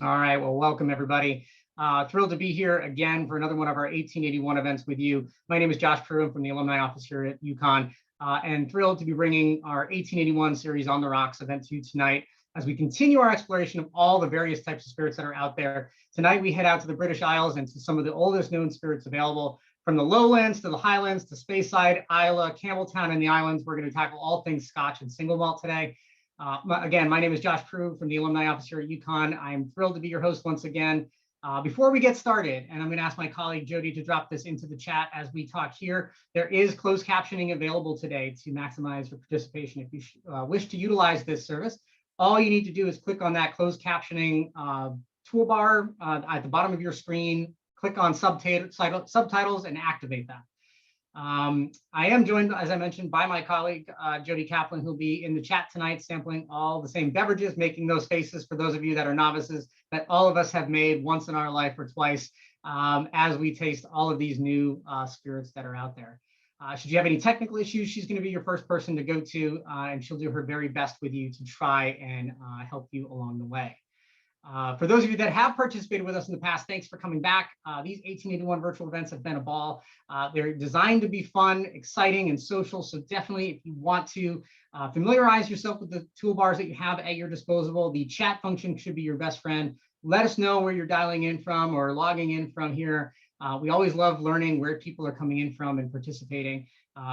All right, well, welcome everybody. Thrilled to be here again for another one of our 1881 events with you. My name is Josh Proulx from the alumni office here at UConn, and thrilled to be bringing our 1881 series on the rocks event to you tonight as we continue our exploration of all the various types of spirits that are out there. Tonight we head out to the British Isles and to some of the oldest known spirits available, from the lowlands to the highlands to Speyside, Islay, Campbelltown, and the islands. We're going to tackle all things Scotch and single malt today. Again, my name is Josh Proulx from the alumni office here at UConn. I'm thrilled to be your host once again. Before we get started, and I'm going to ask my colleague Jody to drop this into the chat as we talk here, there is closed captioning available today to maximize your participation. If you wish to utilize this service, all you need to do is click on that closed captioning toolbar at the bottom of your screen, click on subtitles, and activate that. I am joined, as I mentioned, by my colleague, Jody Kaplan, who'll be in the chat tonight, sampling all the same beverages, making those faces for those of you that are novices that all of us have made once in our life or twice as we taste all of these new spirits that are out there. Should you have any technical issues, she's going to be your first person to go to, and she'll do her very best with you to try and help you along the way. For those of you that have participated with us in the past, thanks for coming back. These 1881 virtual events have been a ball. They're designed to be fun, exciting, and social. So definitely, if you want to familiarize yourself with the toolbars that you have at your disposal, the chat function should be your best friend. Let us know where you're dialing in from or logging in from here. We always love learning where people are coming in from and participating.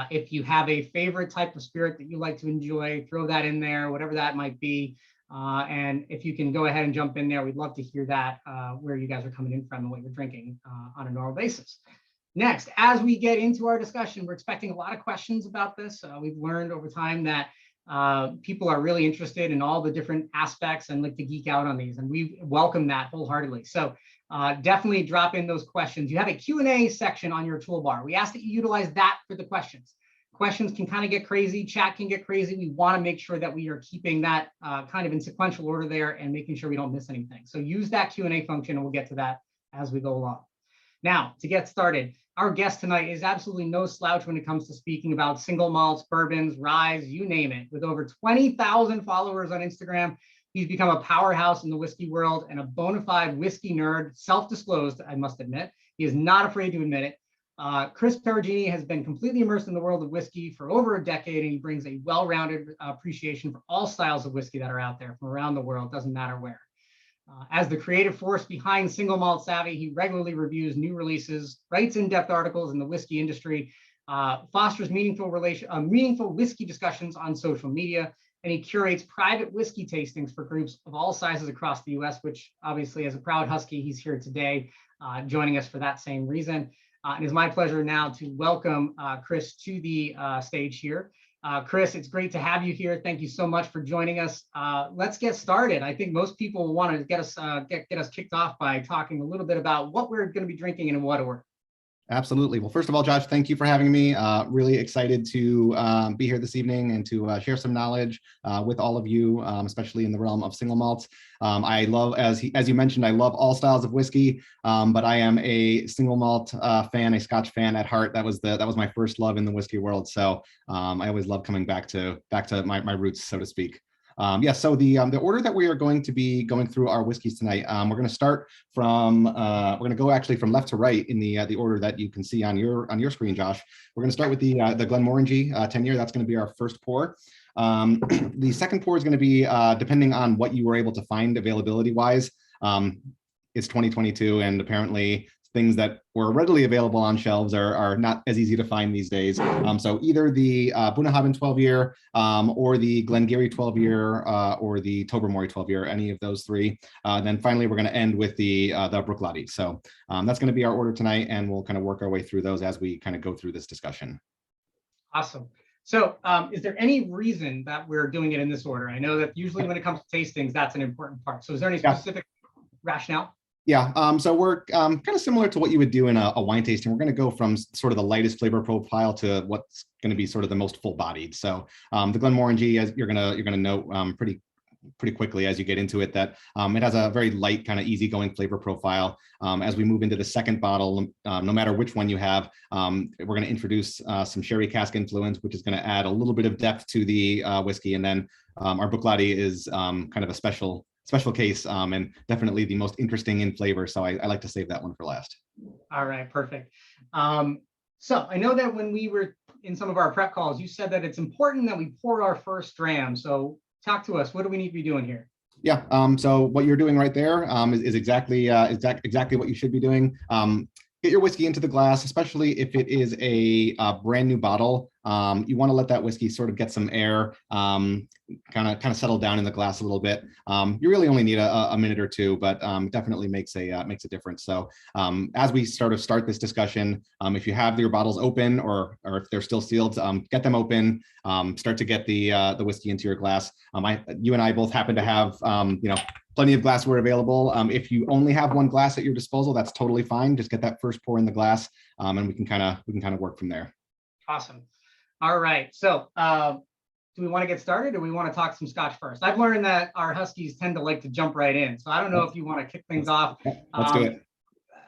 If you have a favorite type of spirit that you like to enjoy, throw that in there, whatever that might be. And if you can go ahead and jump in there, we'd love to hear that, where you guys are coming in from and what you're drinking on a normal basis. Next, as we get into our discussion, we're expecting a lot of questions about this. We've learned over time that people are really interested in all the different aspects and like to geek out on these, and we welcome that wholeheartedly. So definitely drop in those questions. You have a Q&A section on your toolbar. We ask that you utilize that for the questions. Questions can kind of get crazy, chat can get crazy. We want to make sure that we are keeping that kind of in sequential order there and making sure we don't miss anything. So use that Q&A function and we'll get to that as we go along. Now, to get started, our guest tonight is absolutely no slouch when it comes to speaking about single malts, bourbons, ryes, you name it. With over 20,000 followers on Instagram, he's become a powerhouse in the whiskey world and a bona fide whiskey nerd, self-disclosed, I must admit. He is not afraid to admit it. Chris Perugini has been completely immersed in the world of whiskey for over a decade, and he brings a well-rounded appreciation for all styles of whiskey that are out there from around the world, doesn't matter where. As the creative force behind Single Malt Savvy, he regularly reviews new releases, writes in-depth articles in the whiskey industry, fosters meaningful whiskey discussions on social media, and he curates private whiskey tastings for groups of all sizes across the US, which obviously, as a proud Husky, he's here today joining us for that same reason. It is my pleasure now to welcome Chris to the stage here. Chris, it's great to have you here. Thank you so much for joining us. Let's get started. I think most people want to get us kicked off by talking a little bit about what we're going to be drinking and in what order. Absolutely. Well, first of all, Josh, thank you for having me. Really excited to be here this evening and to share some knowledge with all of you, especially in the realm of single malts. I love, as you mentioned, I love all styles of whiskey, but I am a single malt fan, a Scotch fan at heart. That was my first love in the whiskey world. So I always love coming back to my roots, so to speak. So the order that we are going to be going through our whiskeys tonight, we're going to start from we're going to go actually from left to right in the order that you can see on your screen, Josh. We're going to start with the Glenmorangie 10-year. That's going to be our first pour. The second pour is going to be depending on what you were able to find availability wise. It's 2022, and apparently things that were readily available on shelves are not as easy to find these days. So either the Bunnahabhain 12-year or the Glengarioch 12-year or the Tobermory 12-year, any of those three. Then finally, we're going to end with the Bruichladdich. So that's going to be our order tonight, and we'll kind of work our way through those as we kind of go through this discussion. Awesome. So is there any reason that we're doing it in this order? I know that usually when it comes to tastings, that's an important part. So is there any specific rationale? Yeah, so we're kind of similar to what you would do in a wine tasting. We're going to go from sort of the lightest flavor profile to what's going to be sort of the most full-bodied. So the Glenmorangie, as you're gonna note pretty quickly as you get into it, that it has a very light, kind of easygoing flavor profile. As we move into the second bottle, no matter which one you have, we're going to introduce some sherry cask influence, which is going to add a little bit of depth to the whiskey, and then our Bruichladdich is kind of a special special case and definitely the most interesting in flavor. So I like to save that one for last. All right, perfect. So I know that when we were in some of our prep calls, you said that it's important that we pour our first dram. So talk to us. What do we need to be doing here? Yeah. So what you're doing right there is exactly what you should be doing. Get your whiskey into the glass, especially if it is a brand new bottle. You want to let that whiskey sort of get some air, kind of settle down in the glass a little bit. You really only need a minute or two, but definitely makes a difference. So as we start this discussion, if you have your bottles open or if they're still sealed, get them open. Start to get the whiskey into your glass. You and I both happen to have plenty of glassware available. If you only have one glass at your disposal, that's totally fine. Just get that first pour in the glass, and we can kind of work from there. Awesome. All right. So do we want to get started, or we want to talk some Scotch first? I've learned that our Huskies tend to like to jump right in. So I don't know if you want to kick things off. Let's do it.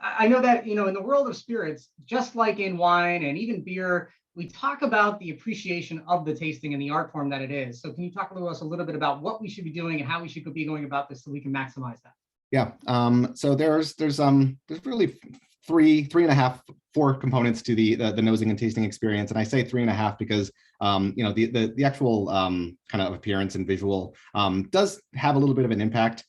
I know that, in the world of spirits, just like in wine and even beer, we talk about the appreciation of the tasting and the art form that it is. So can you talk to us a little bit about what we should be doing and how we should be going about this so we can maximize that? Yeah. So there's really three and a half, 4 components to the nosing and tasting experience, and I say 3.5 because the actual kind of appearance and visual does have a little bit of an impact.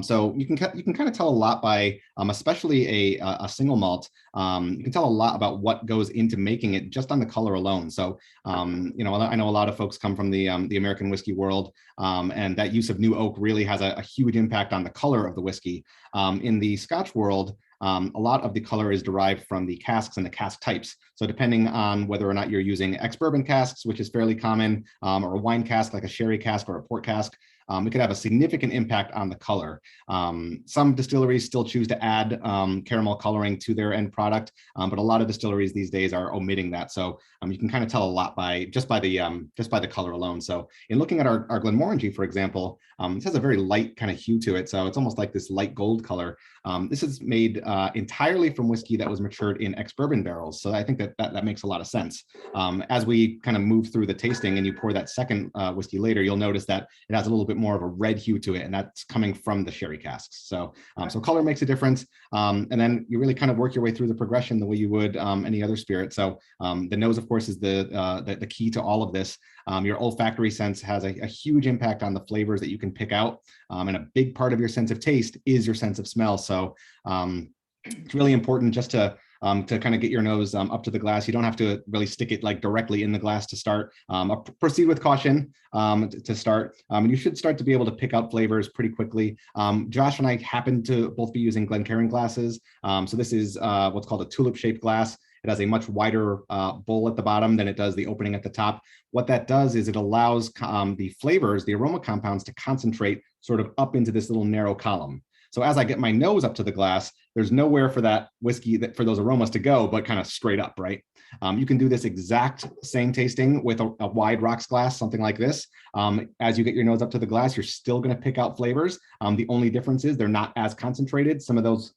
So you can kind of tell a lot by, especially a single malt. You can tell a lot about what goes into making it just on the color alone. So I know a lot of folks come from the American whiskey world, and that use of new oak really has a huge impact on the color of the whiskey. In the Scotch world, a lot of the color is derived from the casks and the cask types. So depending on whether or not you're using ex-bourbon casks, which is fairly common, or a wine cask like a sherry cask or a port cask, it could have a significant impact on the color. Some distilleries still choose to add caramel coloring to their end product, but a lot of distilleries these days are omitting that. So you can kind of tell a lot by the color alone. So in looking at our Glenmorangie, for example, this has a very light kind of hue to it. So it's almost like this light gold color. This is made entirely from whiskey that was matured in ex-bourbon barrels. So I think that makes a lot of sense. As we kind of move through the tasting and you pour that second whiskey later, you'll notice that it has a little bit more of a red hue to it, and that's coming from the sherry casks. So color makes a difference, and then you really kind of work your way through the progression the way you would any other spirit. So the nose, of course, is the key to all of this. Your olfactory sense has a huge impact on the flavors that you can pick out, and a big part of your sense of taste is your sense of smell. So it's really important just to kind of get your nose up to the glass. You don't have to really stick it like directly in the glass to start. Proceed with caution to start. And you should start to be able to pick out flavors pretty quickly. Josh and I happen to both be using Glencairn glasses. So this is what's called a tulip-shaped glass. It has a much wider bowl at the bottom than it does the opening at the top. What that does is it allows the flavors, the aroma compounds, to concentrate sort of up into this little narrow column. So as I get my nose up to the glass, there's nowhere for that whiskey, for those aromas to go, but kind of straight up, right? You can do this exact same tasting with a wide rocks glass, something like this. As you get your nose up to the glass, you're still going to pick out flavors. The only difference is they're not as concentrated. Some of those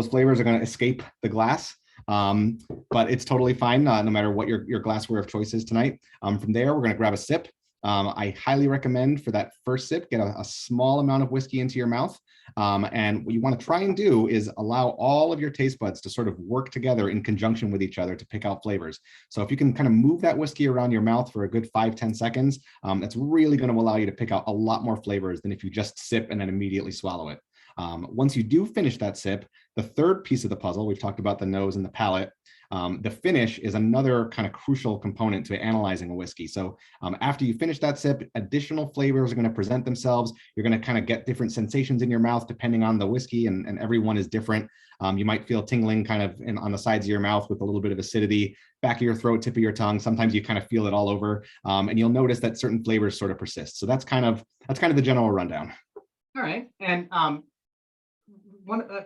flavors are going to escape the glass. But it's totally fine, no matter what your glassware of choice is tonight. From there, we're going to grab a sip. I highly recommend for that first sip, get a small amount of whiskey into your mouth. And what you want to try and do is allow all of your taste buds to sort of work together in conjunction with each other to pick out flavors. So if you can kind of move that whiskey around your mouth for a good 5-10 seconds, that's really going to allow you to pick out a lot more flavors than if you just sip and then immediately swallow it. Once you do finish that sip, the third piece of the puzzle, we've talked about the nose and the palate. The finish is another kind of crucial component to analyzing a whiskey. So after you finish that sip, additional flavors are going to present themselves. You're going to kind of get different sensations in your mouth depending on the whiskey, and everyone is different. You might feel tingling kind of on the sides of your mouth with a little bit of acidity, back of your throat, tip of your tongue. Sometimes you kind of feel it all over, and you'll notice that certain flavors sort of persist. So that's kind of the general rundown. All right, and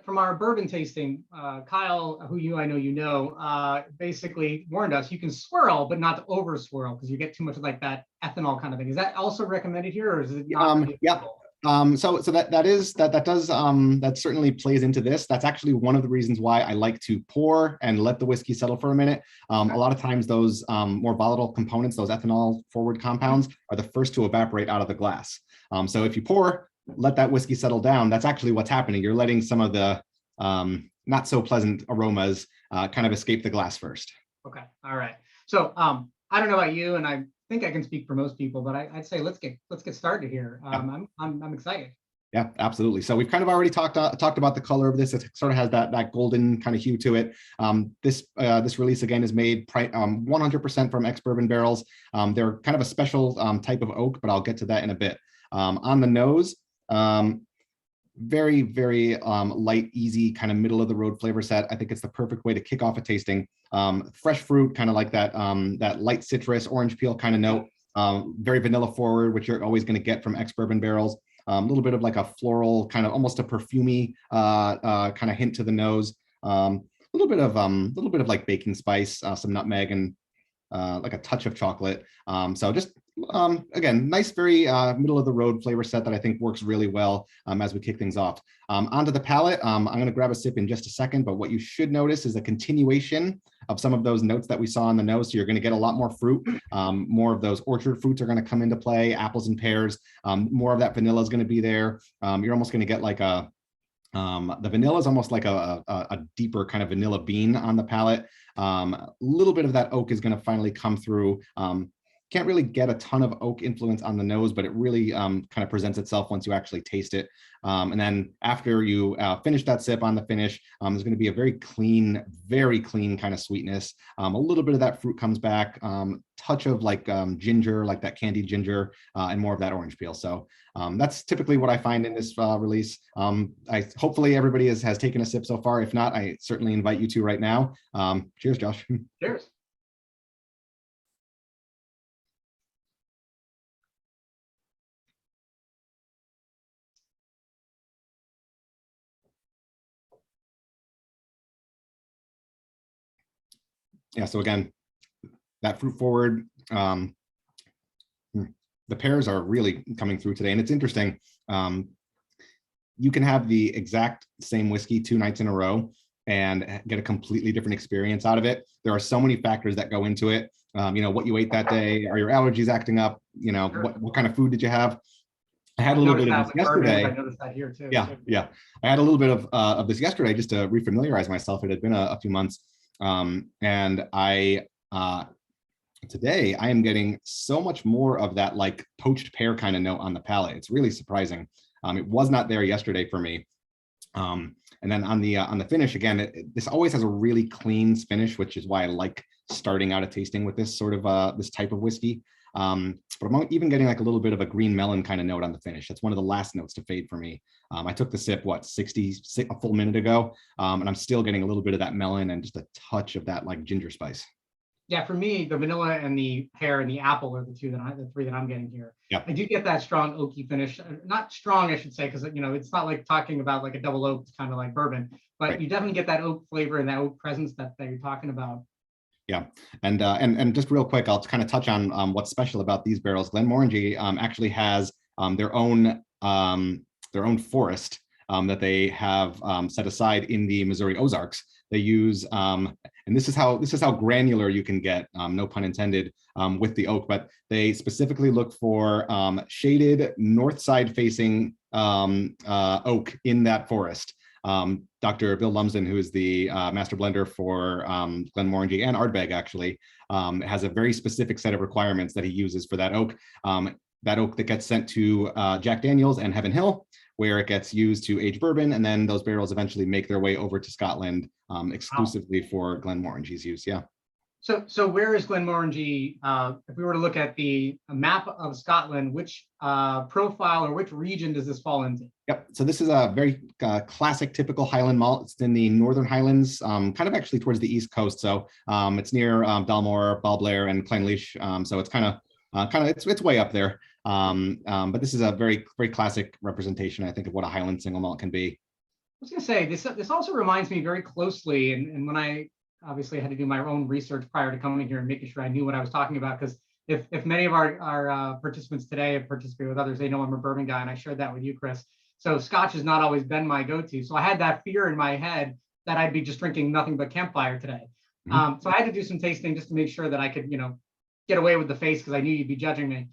from our bourbon tasting, Kyle, who I know basically warned us you can swirl, but not to over swirl because you get too much of like that ethanol kind of thing. Is that also recommended here, or is it not? Yeah. So that certainly plays into this. That's actually one of the reasons why I like to pour and let the whiskey settle for a minute. A lot of times those more volatile components, those ethanol forward compounds, are the first to evaporate out of the glass. So if you pour, let that whiskey settle down, that's actually what's happening. You're letting some of the not so pleasant aromas kind of escape the glass first. Okay, all right. So I don't know about you, and I think I can speak for most people, but I'd say let's get started here. I'm excited. Yeah, absolutely. So we've kind of already talked about the color of this. It sort of has that golden kind of hue to it. This release again is made 100% from ex-bourbon barrels. They're kind of a special type of oak, but I'll get to that in a bit. On the nose, very, very light, easy, kind of middle of the road flavor set. I think it's the perfect way to kick off a tasting. Fresh fruit, kind of like that light citrus, orange peel kind of note. Very vanilla forward, which you're always going to get from ex-bourbon barrels. A little bit of like a floral, kind of almost a perfumey kind of hint to the nose. A little bit of like baking spice, some nutmeg, and like a touch of chocolate. So just again, nice, very middle of the road flavor set that I think works really well as we kick things off. Onto the palate, I'm going to grab a sip in just a second, but what you should notice is a continuation of some of those notes that we saw on the nose. So you're going to get a lot more fruit. More of those orchard fruits are going to come into play, apples and pears. More of that vanilla is going to be there. You're almost going to get like the vanilla is almost like a deeper kind of vanilla bean on the palate. A little bit of that oak is going to finally come through. Can't really get a ton of oak influence on the nose, but it really kind of presents itself once you actually taste it. And then after you finish that sip on the finish, there's going to be a very clean kind of sweetness. A little bit of that fruit comes back, touch of like ginger, like that candied ginger, and more of that orange peel. So that's typically what I find in this release. Hopefully everybody has taken a sip so far. If not, I certainly invite you to right now. Cheers, Josh. Cheers. Yeah, so again, that fruit forward, the pears are really coming through today. And it's interesting, you can have the exact same whiskey 2 nights in a row and get a completely different experience out of it. There are so many factors that go into it. What you ate that day, are your allergies acting up? Sure. What kind of food did you have? I had a little bit of this yesterday. I noticed that here too. Yeah. I had a little bit of this yesterday just to refamiliarize myself. It had been a few months. And today I am getting so much more of that like poached pear kind of note on the palate. It's really surprising. It was not there yesterday for me. And then on the finish, again, this always has a really clean finish, which is why I like starting out a tasting with this sort of this type of whiskey. But I'm even getting like a little bit of a green melon kind of note on the finish. That's one of the last notes to fade for me. I took the sip, a full minute ago, and I'm still getting a little bit of that melon and just a touch of that like ginger spice. Yeah, for me, the vanilla and the pear and the apple are the three that I'm getting here. Yeah. I do get that strong oaky finish. Not strong, I should say, because it's not like talking about like a double oak, kind of like bourbon, but right. You definitely get that oak flavor and that oak presence that you're talking about. Yeah, and just real quick, I'll kind of touch on what's special about these barrels. Glenmorangie actually has their own forest that they have set aside in the Missouri Ozarks. They use and this is how granular you can get, no pun intended, with the oak. But they specifically look for shaded north side facing oak in that forest. Dr. Bill Lumsden, who is the master blender for Glenmorangie and Ardbeg, actually, has a very specific set of requirements that he uses for that oak. That oak that gets sent to Jack Daniels and Heaven Hill, where it gets used to age bourbon, and then those barrels eventually make their way over to Scotland exclusively for Glenmorangie's use. Yeah. So where is Glenmorangie? If we were to look at a map of Scotland, which profile or which region does this fall into? Yep. So this is a very classic, typical Highland malt. It's in the Northern Highlands, kind of actually towards the East Coast. So it's near Dalmore, Balblair, and Clynelish. So it's kind of it's way up there. But this is a very, very classic representation, I think, of what a Highland single malt can be. I was going to say, this also reminds me very closely, and when I obviously had to do my own research prior to coming here and making sure I knew what I was talking about, because if many of our participants today have participated with others, they know I'm a bourbon guy, and I shared that with you, Chris. So Scotch has not always been my go-to. So I had that fear in my head that I'd be just drinking nothing but campfire today. Mm-hmm. So I had to do some tasting just to make sure that I could, get away with the face, because I knew you'd be judging me.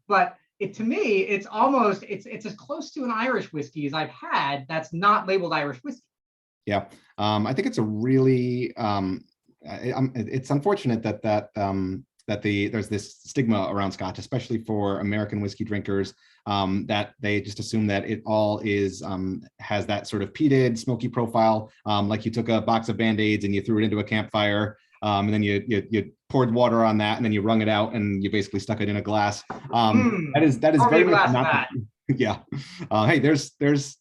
But to me, it's almost, it's as close to an Irish whiskey as I've had that's not labeled Irish whiskey. Yeah, I think it's a really, it's unfortunate that there's this stigma around Scotch, especially for American whiskey drinkers, that they just assume that it all is has that sort of peated, smoky profile, like you took a box of Band-Aids and you threw it into a campfire, and then you poured water on that, and then you wrung it out, and you basically stuck it in a glass. That is very much not. Yeah. Hey, there's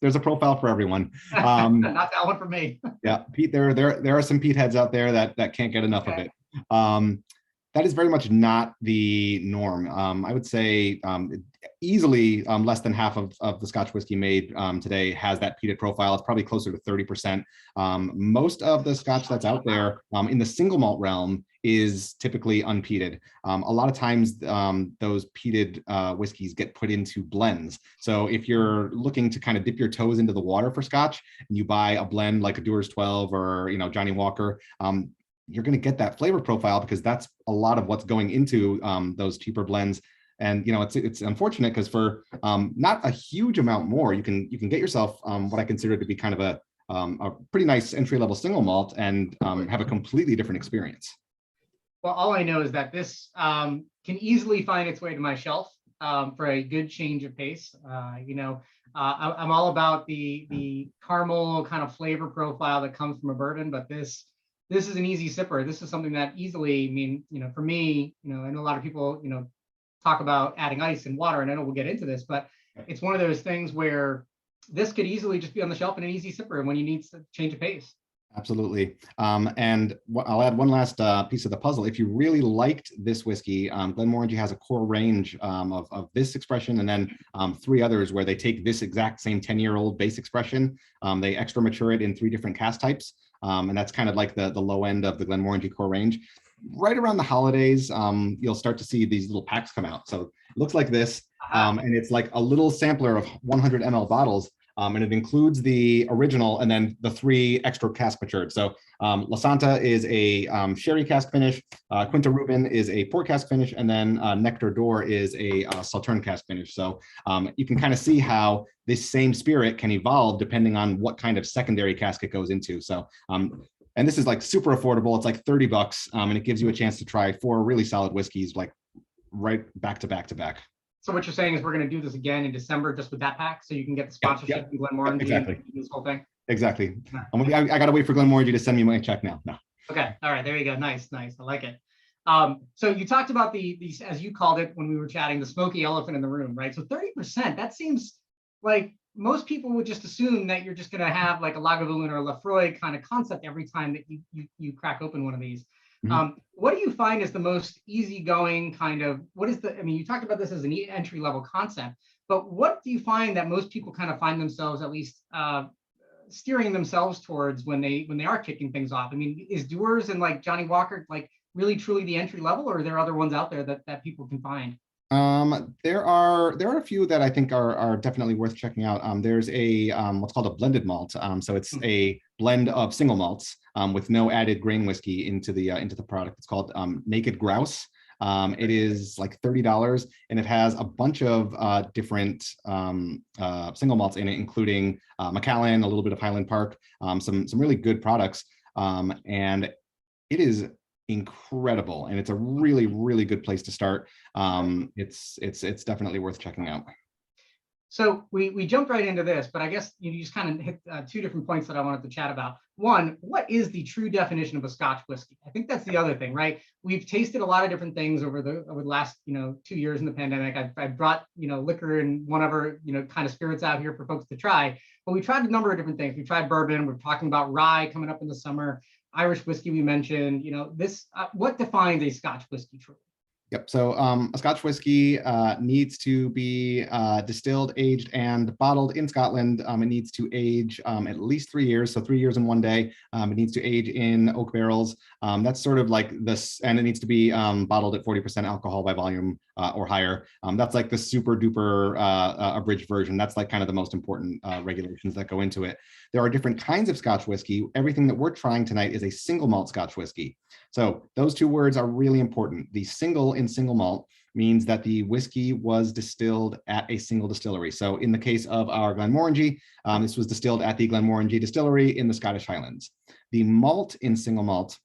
a profile for everyone. Not that one for me. Yeah, Pete, there are some Pete heads out there that can't get enough of it. That is very much not the norm. I would say easily less than half of the Scotch whiskey made today has that peated profile. It's probably closer to 30%. Most of the Scotch that's out there in the single malt realm is typically unpeated. A lot of times those peated whiskeys get put into blends. So if you're looking to kind of dip your toes into the water for Scotch and you buy a blend like a Dewar's 12 or Johnny Walker, you're going to get that flavor profile because that's a lot of what's going into those cheaper blends. And it's unfortunate because for not a huge amount more, you can get yourself what I consider to be kind of a pretty nice entry level single malt and have a completely different experience. Well, all I know is that this can easily find its way to my shelf for a good change of pace. I'm all about the caramel kind of flavor profile that comes from a bourbon, but this is an easy sipper. This is something that easily, for me, I know a lot of people, talk about adding ice and water, and I know we'll get into this, but it's one of those things where this could easily just be on the shelf in an easy sipper when you need to change a pace. Absolutely. And I'll add one last piece of the puzzle. If you really liked this whiskey, Glenmorangie has a core range of this expression and then 3 others where they take this exact same 10-year-old base expression. They extra mature it in 3 different cask types. And that's kind of like the low end of the Glenmorangie core range. Right around the holidays, you'll start to see these little packs come out. So it looks like this, and it's like a little sampler of 100 ml bottles. And it includes the original and then the 3 extra cask matured. So La Santa is a sherry cask finish, Quinta Rubin is a port cask finish, and then Nectar d'Or is a Sauterne cask finish. So you can kind of see how this same spirit can evolve depending on what kind of secondary cask it goes into. So and this is like super affordable. It's like $30, and it gives you a chance to try 4 really solid whiskeys, like right back to back to back. So what you're saying is we're going to do this again in December, just with that pack, so you can get the sponsorship in Glenmorangie. Exactly. And this whole thing. Exactly. I got to wait for Glenmorangie to send me my check now. No. Okay. All right. There you go. Nice. I like it. So you talked about the as you called it when we were chatting, the smoky elephant in the room, right? So 30%. That seems like most people would just assume that you're just going to have like a Lagavulin or a Lafroy kind of concept every time that you crack open one of these. Mm-hmm. What do you find is the most easygoing kind of, you talked about this as an entry level concept, but what do you find that most people kind of find themselves at least steering themselves towards when they are kicking things off? I mean, is Dewar's and like Johnny Walker like really truly the entry level, or are there other ones out there that people can find? There are a few that I think are definitely worth checking out. There's a what's called a blended malt. So it's a blend of single malts with no added grain whiskey into the product. It's called Naked Grouse. It is like $30, and it has a bunch of different single malts in it, including Macallan, a little bit of Highland Park, some really good products, and it is incredible, and it's a really, really good place to start. It's definitely worth checking out. So we jumped right into this, but I guess you just kind of hit 2 different points that I wanted to chat about. One, what is the true definition of a Scotch whiskey? I think that's the other thing, right? We've tasted a lot of different things over the last 2 years in the pandemic. I've brought liquor and whatever kind of spirits out here for folks to try, but we tried a number of different things. We tried bourbon. We're talking about rye coming up in the summer. Irish whiskey we mentioned. This what defines a Scotch whiskey truly? Yep. So a Scotch whiskey needs to be distilled, aged, and bottled in Scotland. It needs to age at least 3 years, so 3 years and 1 day. It needs to age in oak barrels. That's sort of like this, and it needs to be bottled at 40% alcohol by volume or higher. That's like the super duper abridged version. That's like kind of the most important regulations that go into it. There are different kinds of Scotch whiskey. Everything that we're trying tonight is a single malt Scotch whiskey. So those 2 words are really important. The single in single malt means that the whiskey was distilled at a single distillery. So in the case of our Glenmorangie, this was distilled at the Glenmorangie distillery in the Scottish Highlands. The malt in single malt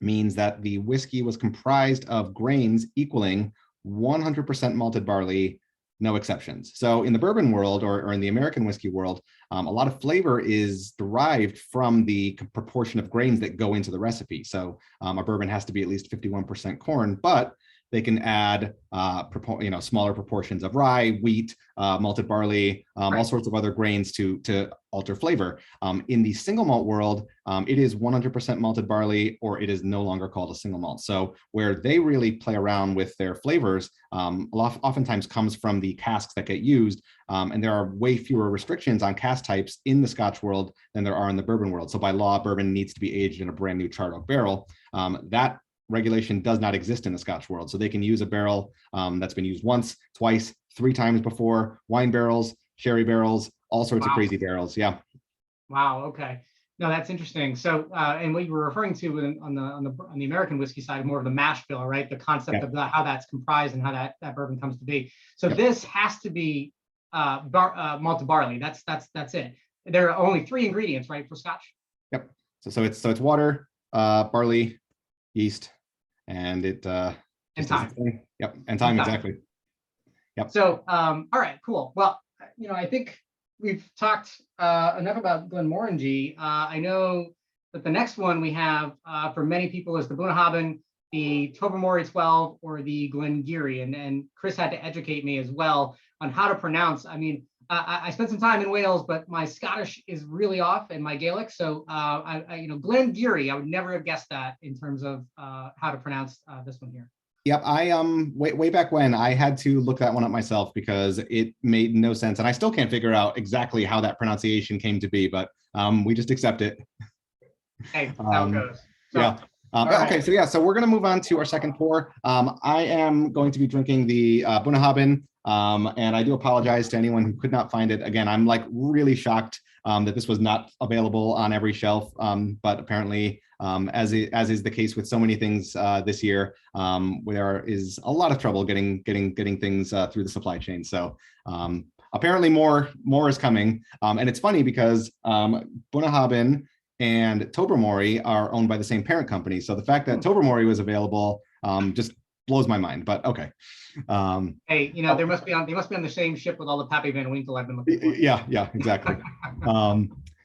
means that the whiskey was comprised of grains equaling 100% malted barley, no exceptions. So in the bourbon world or in the American whiskey world, a lot of flavor is derived from the proportion of grains that go into the recipe. So a bourbon has to be at least 51% corn, but they can add smaller proportions of rye, wheat, malted barley, all sorts of other grains to alter flavor. In the single malt world, it is 100% malted barley, or it is no longer called a single malt. So where they really play around with their flavors, oftentimes comes from the casks that get used. And there are way fewer restrictions on cask types in the Scotch world than there are in the bourbon world. So by law, bourbon needs to be aged in a brand new charred oak barrel. That regulation does not exist in the Scotch world. So they can use a barrel that's been used once, twice, 3 times before, wine barrels, sherry barrels, all sorts of crazy barrels. Yeah. Wow. Okay. No, that's interesting. So, and what you were referring to on the American whiskey side, more of the mash bill, right? The concept of how that's comprised and how that bourbon comes to be. So this has to be malted barley. That's it. There are only 3 ingredients, right, for Scotch? Yep. So it's water, barley, yeast, and it and time. Yep, and time, exactly. Yep. So all right, cool. Well, I think we've talked enough about Glenmorangie. I know that the next one we have for many people is the Bunnahabhain, the Tobermory 12, or the Glengarioch, and Chris had to educate me as well on how to pronounce. I mean, I spent some time in Wales, but my Scottish is really off, and my Gaelic. So, Glengarioch, I would never have guessed that in terms of how to pronounce this one here. Yep, I way back when I had to look that one up myself because it made no sense, and I still can't figure out exactly how that pronunciation came to be. But we just accept it. Hey, how it goes. So, yeah. Okay, so we're going to move on to our second pour. I am going to be drinking the Bunnahabhain. And I do apologize to anyone who could not find it. Again, I'm like really shocked that this was not available on every shelf, but apparently, as is the case with so many things this year, there is a lot of trouble getting things through the supply chain. So apparently more is coming, and it's funny because Bunnahabhain and Tobermory are owned by the same parent company. So the fact that Tobermory was available just blows my mind, but okay. Hey, they must be on the same ship with all the Pappy Van Winkle I've been looking for. Yeah, exactly.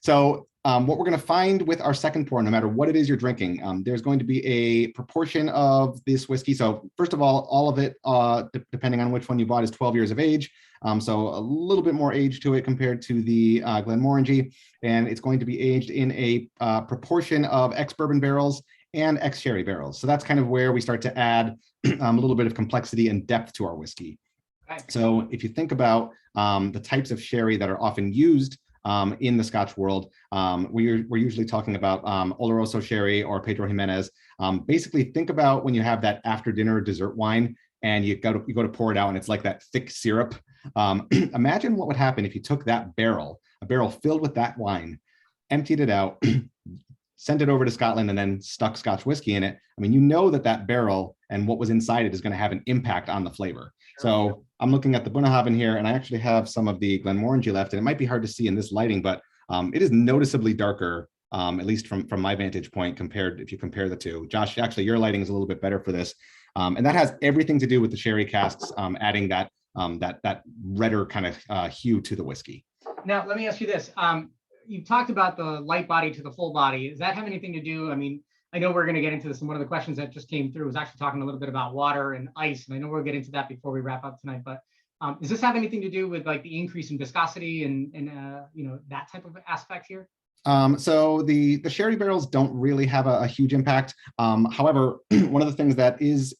So what we're going to find with our second pour, no matter what it is you're drinking, there's going to be a proportion of this whiskey. So first of all of it, depending on which one you bought, is 12 years of age. So a little bit more age to it compared to the Glenmorangie, and it's going to be aged in a proportion of ex-bourbon barrels and ex-sherry barrels. So that's kind of where we start to add a little bit of complexity and depth to our whiskey. Okay. So if you think about the types of sherry that are often used in the Scotch world, we're usually talking about Oloroso sherry or Pedro Jimenez. Basically, think about when you have that after dinner dessert wine and you go to pour it out and it's like that thick syrup. Imagine what would happen if you took that barrel, a barrel filled with that wine, emptied it out, sent it over to Scotland, and then stuck Scotch whiskey in it. I mean, that barrel and what was inside it is going to have an impact on the flavor. Sure. So I'm looking at the Bunnahabhain here, and I actually have some of the Glenmorangie left, and it might be hard to see in this lighting, but it is noticeably darker, at least from my vantage point, if you compare the two. Josh, actually, your lighting is a little bit better for this. And that has everything to do with the sherry casks adding that redder kind of hue to the whiskey. Now, let me ask you this. You talked about the light body to the full body. Does that have anything to do? I mean, I know we're going to get into this, and one of the questions that just came through was actually talking a little bit about water and ice, and I know we'll get into that before we wrap up tonight. But does this have anything to do with like the increase in viscosity and that type of aspect here? So the sherry barrels don't really have a huge impact. However, one of the things that is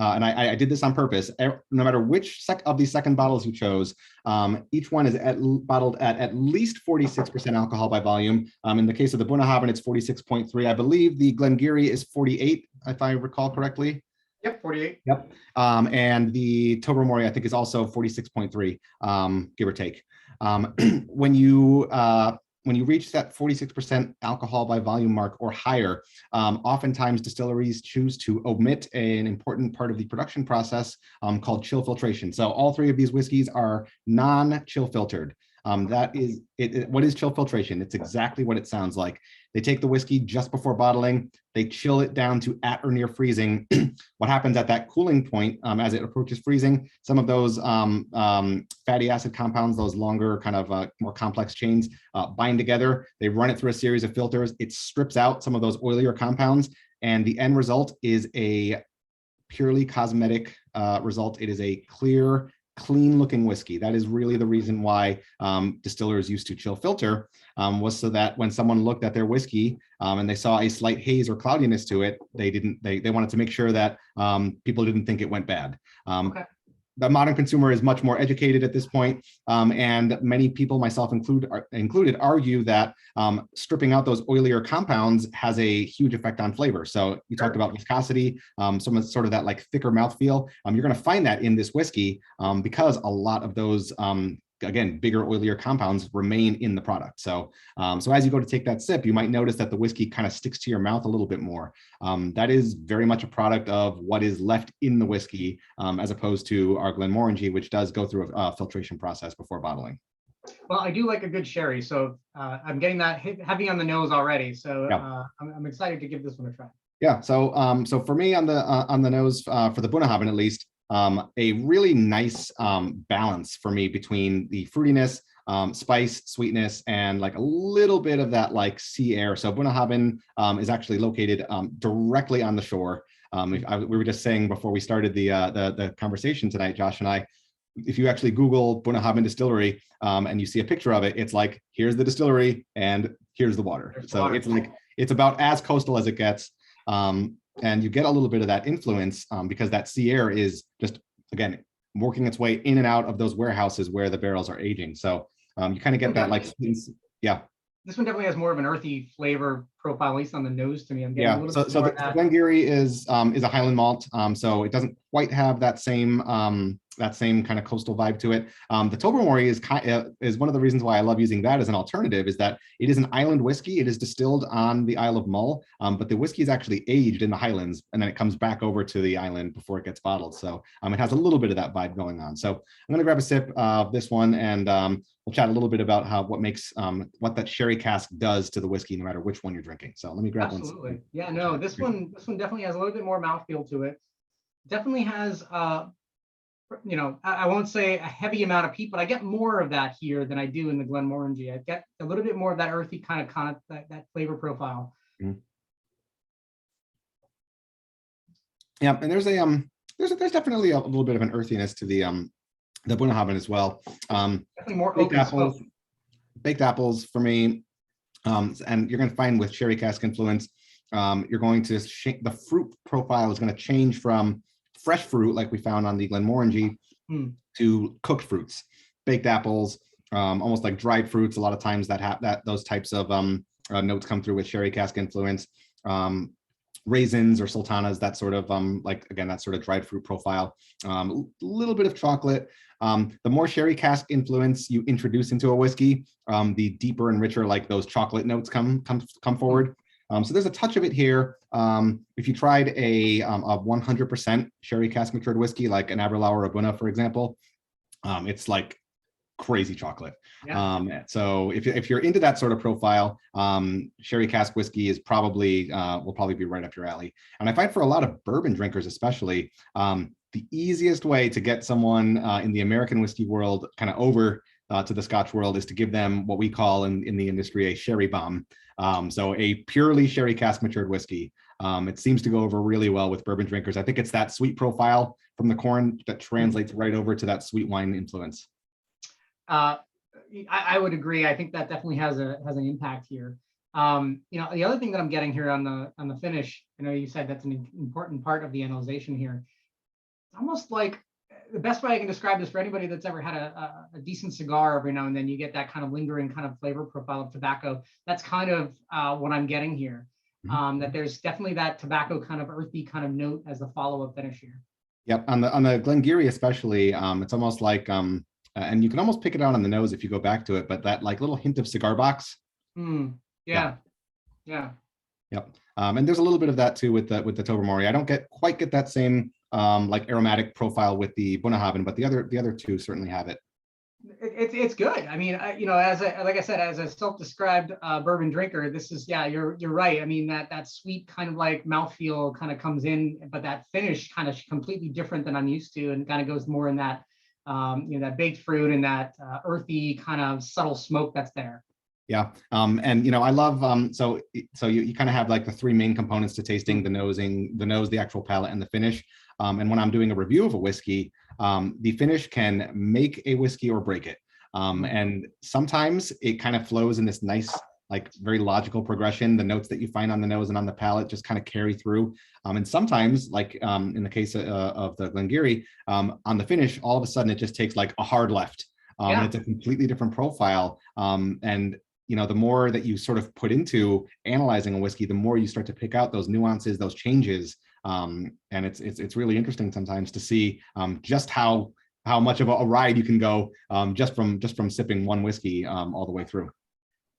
and I did this on purpose. No matter which of these second bottles you chose, each one is bottled at least 46% alcohol by volume. In the case of the Bunnahabhain, it's 46.3. I believe the Glengarioch is 48, if I recall correctly. Yep, 48. Yep. And the Tobermory, I think, is also 46.3, give or take. When you when you reach that 46% alcohol by volume mark or higher, oftentimes distilleries choose to omit an important part of the production process called chill filtration. So all three of these whiskeys are non-chill filtered. That is it. What is chill filtration? It's exactly what it sounds like. They take the whiskey just before bottling, they chill it down to at or near freezing. What happens at that cooling point as it approaches freezing, some of those fatty acid compounds, those longer kind of more complex chains bind together. They run it through a series of filters. It strips out some of those oilier compounds, and the end result is a purely cosmetic result. It is a clear, clean looking whiskey. That is really the reason why distillers used to chill filter, was so that when someone looked at their whiskey and they saw a slight haze or cloudiness to it, they wanted to make sure that people didn't think it went bad. Okay. The modern consumer is much more educated at this point, and many people, myself included, argue that stripping out those oilier compounds has a huge effect on flavor. So you talked about viscosity, some of sort of that like thicker mouthfeel. You're going to find that in this whiskey because a lot of those again, bigger, oilier compounds remain in the product. So, so as you go to take that sip, you might notice that the whiskey kind of sticks to your mouth a little bit more. That is very much a product of what is left in the whiskey, as opposed to our Glenmorangie, which does go through a filtration process before bottling. Well, I do like a good sherry, so I'm getting that heavy on the nose already. So yeah. I'm excited to give this one a try. Yeah. So, so for me on the nose, for the Bunnahabhain at least, a really nice balance for me between the fruitiness, spice, sweetness, and like a little bit of that like sea air. So Bunnahabhain is actually located directly on the shore. We were just saying before we started the conversation tonight, Josh and I, if you actually Google Bunnahabhain distillery and you see a picture of it, it's like, here's the distillery and here's the water. So it's like, it's about as coastal as it gets. And you get a little bit of that influence because that sea air is just, again, working its way in and out of those warehouses where the barrels are aging. So you kind of get that like, yeah. This one definitely has more of an earthy flavor profile, at least on the nose to me. I'm getting a little bit so the Glengarry is a Highland malt, so it doesn't quite have that same kind of coastal vibe to it. The Tobermory is one of the reasons why I love using that as an alternative, is that it is an island whiskey. It is distilled on the Isle of Mull, but the whiskey is actually aged in the Highlands, and then it comes back over to the island before it gets bottled. So it has a little bit of that vibe going on. So I'm going to grab a sip of this one, and we'll chat a little bit about what that sherry cask does to the whiskey, no matter which one you're drinking. So let me grab one. Absolutely. Yeah, no, this one definitely has a little bit more mouthfeel to it. Definitely has, you know, I won't say a heavy amount of peat, but I get more of that here than I do in the Glenmorangie. I get a little bit more of that earthy kind of that flavor profile. Mm-hmm. Yeah, and there's definitely a little bit of an earthiness to the Bunnahabhain as well. Definitely more open baked apples for me. And you're going to find with sherry cask influence, you're going to the fruit profile is going to change from fresh fruit like we found on the Glenmorangie to cooked fruits, baked apples, almost like dried fruits. A lot of times those types of notes come through with sherry cask influence. Raisins or sultanas, that sort of that sort of dried fruit profile. A little bit of chocolate. The more sherry cask influence you introduce into a whiskey, the deeper and richer like those chocolate notes come forward. So there's a touch of it here. If you tried a 100% sherry cask matured whiskey like an Aberlour or a Bunna, for example, it's like crazy chocolate. Yeah. So if you're into that sort of profile, sherry cask whiskey is will probably be right up your alley. And I find for a lot of bourbon drinkers, especially, the easiest way to get someone in the American whiskey world kind of over to the Scotch world is to give them what we call in the industry a sherry bomb. So a purely sherry cask matured whiskey. It seems to go over really well with bourbon drinkers. I think it's that sweet profile from the corn that translates right over to that sweet wine influence. I would agree. I think that definitely has an impact here. You know, the other thing that I'm getting here on the finish, I know you said that's an important part of the analyzation here. It's almost like the best way I can describe this for anybody that's ever had a decent cigar every now and then, you get that kind of lingering kind of flavor profile of tobacco. That's kind of what I'm getting here. That there's definitely that tobacco kind of earthy kind of note as the follow-up finish here. Yep, on the Glengarry especially, it's almost like and you can almost pick it out on the nose if you go back to it, but that like little hint of cigar box Mm, Yeah. yeah. Yeah. Yep. And there's a little bit of that too with the Tobermory. I don't quite get that same like aromatic profile with the Bunnahabhain, but the other two certainly have it. It's good. I mean, like I said, as a self-described bourbon drinker, this is, yeah, you're right. I mean, that sweet kind of like mouthfeel kind of comes in, but that finish kind of completely different than I'm used to, and kind of goes more in that that baked fruit and that earthy kind of subtle smoke that's there. Yeah. And I love so you kind of have like the three main components to tasting: the nose, the actual palate, and the finish. And when I'm doing a review of a whiskey, the finish can make a whiskey or break it. And sometimes it kind of flows in this nice, like very logical progression. The notes that you find on the nose and on the palate just kind of carry through. And sometimes, like in the case of the Glengarioch, on the finish, all of a sudden it just takes like a hard left. And it's a completely different profile. And the more that you sort of put into analyzing a whiskey, the more you start to pick out those nuances, those changes. And it's really interesting sometimes to see just how much of a ride you can go just from sipping one whiskey all the way through.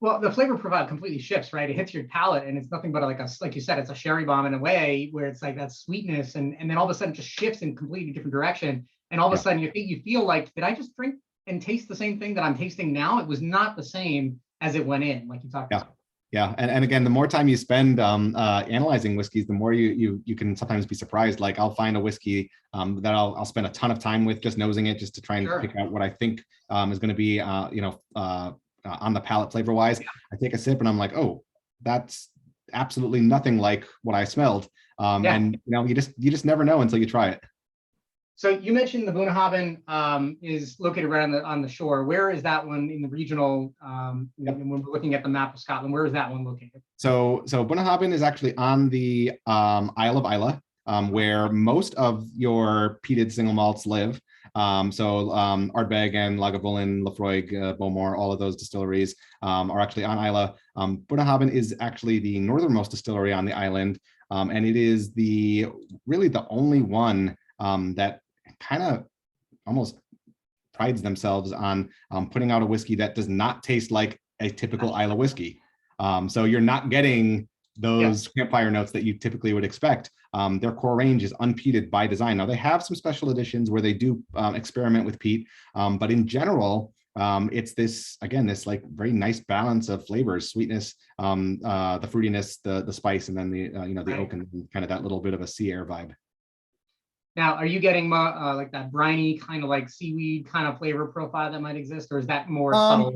Well, the flavor profile completely shifts, right? It hits your palate, and it's nothing but like you said, it's a sherry bomb in a way, where it's like that sweetness, and then all of a sudden it just shifts in completely different direction, and all of a sudden you feel like, did I just drink and taste the same thing that I'm tasting now? It was not the same as it went in, like you talked about. Yeah, and again, the more time you spend analyzing whiskeys, the more you can sometimes be surprised. Like I'll find a whiskey that I'll spend a ton of time with, just nosing it, just to try and pick out what I think is going to be on the palate flavor wise. I take a sip and I'm like, oh, that's absolutely nothing like what I smelled. And you just never know until you try it. So you mentioned the Bunnahabhain is located right on the shore. Where is that one in the regional? When we're looking at the map of Scotland, where is that one located? So Bunnahabhain is actually on the Isle of Islay, where most of your peated single malts live. Ardbeg and Lagavulin, Laphroaig, Bowmore, all of those distilleries are actually on Islay. Bunnahabhain is actually the northernmost distillery on the island, and it is really the only one that kind of almost prides themselves on putting out a whiskey that does not taste like a typical Islay whiskey. So you're not getting those campfire notes that you typically would expect. Their core range is unpeated by design. Now they have some special editions where they do experiment with peat, but in general, it's this like very nice balance of flavors: sweetness, the fruitiness, the spice, and then the oak and kind of that little bit of a sea air vibe. Now, are you getting like that briny kind of like seaweed kind of flavor profile that might exist, or is that more subtle?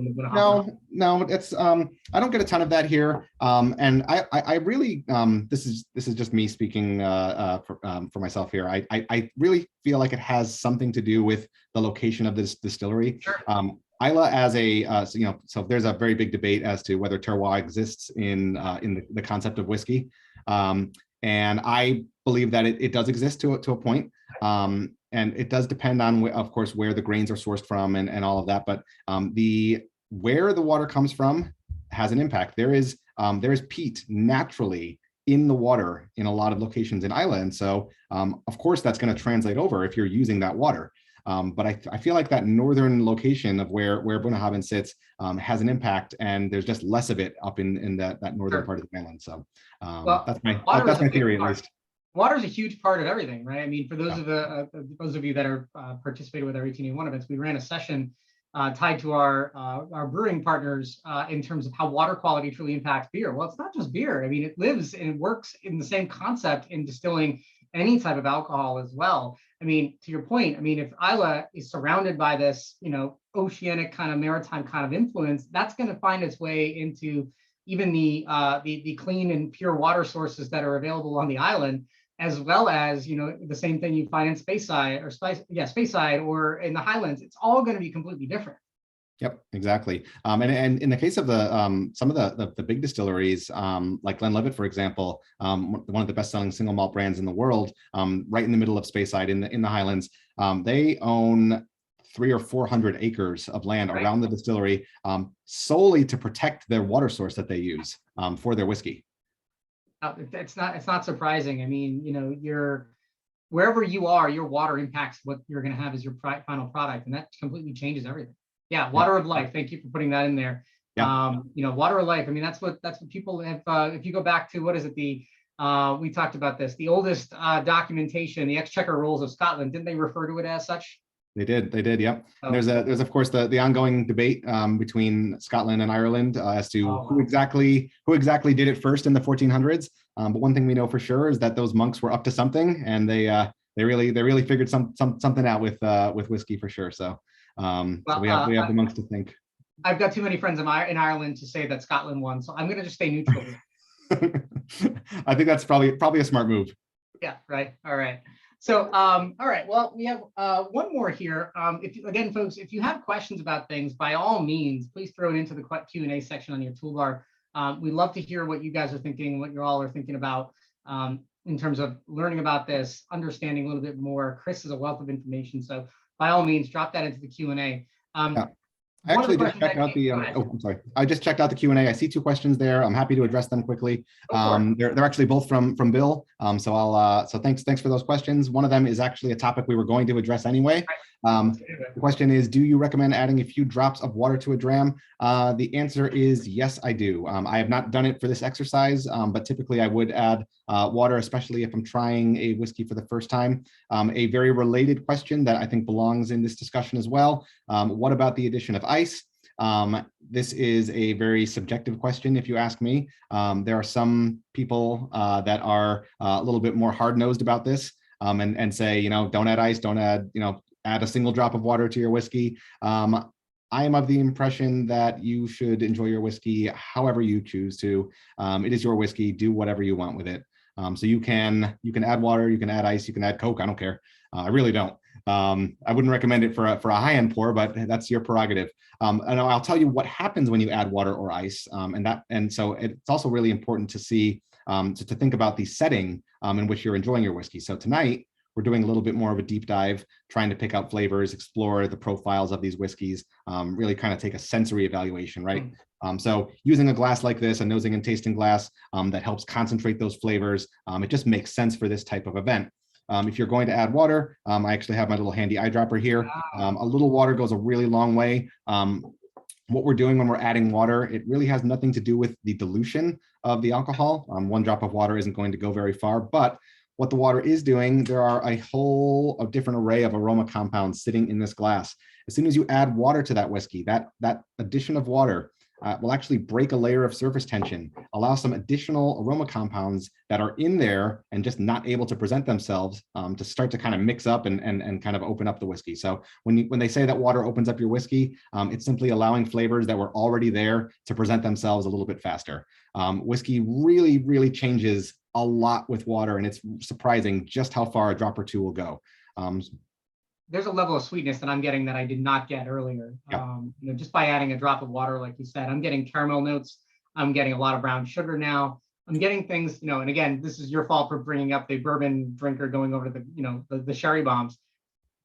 No, it's I don't get a ton of that here, and I really this is just me speaking for myself here. I really feel like it has something to do with the location of this distillery. Sure. Islay as a so there's a very big debate as to whether terroir exists in the concept of whiskey. And I believe that it does exist to a point. And it does depend on, of course, where the grains are sourced from and all of that. But where the water comes from has an impact. There is peat naturally in the water in a lot of locations in Islay. And so, of course, that's going to translate over if you're using that water. But I feel like that northern location of where Bunnahabhain sits has an impact, and there's just less of it up in that northern part of the island. So that's my theory, at least. Water is a huge part of everything, right? I mean, for those of you that are participating with our 1881 events, we ran a session tied to our brewing partners in terms of how water quality truly impacts beer. Well, it's not just beer. I mean, it lives and it works in the same concept in distilling any type of alcohol as well. I mean, to your point, I mean, if Islay is surrounded by this, oceanic kind of maritime kind of influence, that's going to find its way into even the clean and pure water sources that are available on the island, as well as the same thing you find in Speyside or in the Highlands. It's all going to be completely different. Yep, exactly. And in the case of some of the big distilleries, like Glenlivet, for example, one of the best-selling single malt brands in the world, right in the middle of Speyside in the Highlands, they own 300 or 400 acres of land around the distillery, solely to protect their water source that they use for their whiskey. It's not surprising. I mean, wherever you are, your water impacts what you're going to have as your final product, and that completely changes everything. Yeah, water of life. Thank you for putting that in there. Water or life. I mean, that's what people have. If you go back to, what is it? We talked about this. The oldest documentation, the Exchequer Rolls of Scotland, didn't they refer to it as such? They did. Yep. Oh. There's of course the ongoing debate between Scotland and Ireland as to who exactly did it first in the 1400s. But one thing we know for sure is that those monks were up to something, and they really figured something out with whiskey for sure. So, so we have the monks to thank. I've got too many friends in Ireland to say that Scotland won, so I'm going to just stay neutral. I think that's probably a smart move. Yeah. Right. All right. So, all right. Well, we have one more here. Again, folks, if you have questions about things, by all means, please throw it into the Q&A section on your toolbar. We'd love to hear what you guys are thinking, what you all are thinking about in terms of learning about this, understanding a little bit more. Chris is a wealth of information, so by all means, drop that into the Q&A. Yeah. I actually just checked out the. I'm sorry. I just checked out the Q&A. I see two questions there. I'm happy to address them quickly. They're actually both from Bill. So thanks for those questions. One of them is actually a topic we were going to address anyway. The question is, do you recommend adding a few drops of water to a dram? The answer is yes, I do. I have not done it for this exercise, but typically I would add water, especially if I'm trying a whiskey for the first time. A very related question that I think belongs in this discussion as well. What about the addition of ice? This is a very subjective question, if you ask me. There are some people that are a little bit more hard-nosed about this and say, don't add ice, don't add, add a single drop of water to your whiskey. I am of the impression that you should enjoy your whiskey however you choose to. It is your whiskey. Do whatever you want with it. So you can add water, you can add ice, you can add Coke. I don't care. I really don't. I wouldn't recommend it for a high-end pour, but that's your prerogative. And I'll tell you what happens when you add water or ice. And so it's also really important to see to think about the setting in which you're enjoying your whiskey. So tonight, we're doing a little bit more of a deep dive, trying to pick out flavors, explore the profiles of these whiskeys, really kind of take a sensory evaluation, right? So using a glass like this, a nosing and tasting glass that helps concentrate those flavors, it just makes sense for this type of event. If you're going to add water, I actually have my little handy eyedropper here. A little water goes a really long way. What we're doing when we're adding water, it really has nothing to do with the dilution of the alcohol. One drop of water isn't going to go very far, but what the water is doing, there are a whole different array of aroma compounds sitting in this glass. As soon as you add water to that whiskey, that addition of water will actually break a layer of surface tension, allow some additional aroma compounds that are in there and just not able to present themselves to start to kind of mix up and kind of open up the whiskey. So when they say that water opens up your whiskey, it's simply allowing flavors that were already there to present themselves a little bit faster. Whiskey really, really changes a lot with water, and it's surprising just how far a drop or two will go. There's a level of sweetness that I'm getting that I did not get earlier. Yeah. Just by adding a drop of water, like you said, I'm getting caramel notes. I'm getting a lot of brown sugar now. I'm getting things, and again, this is your fault for bringing up the bourbon drinker going over to the sherry bombs.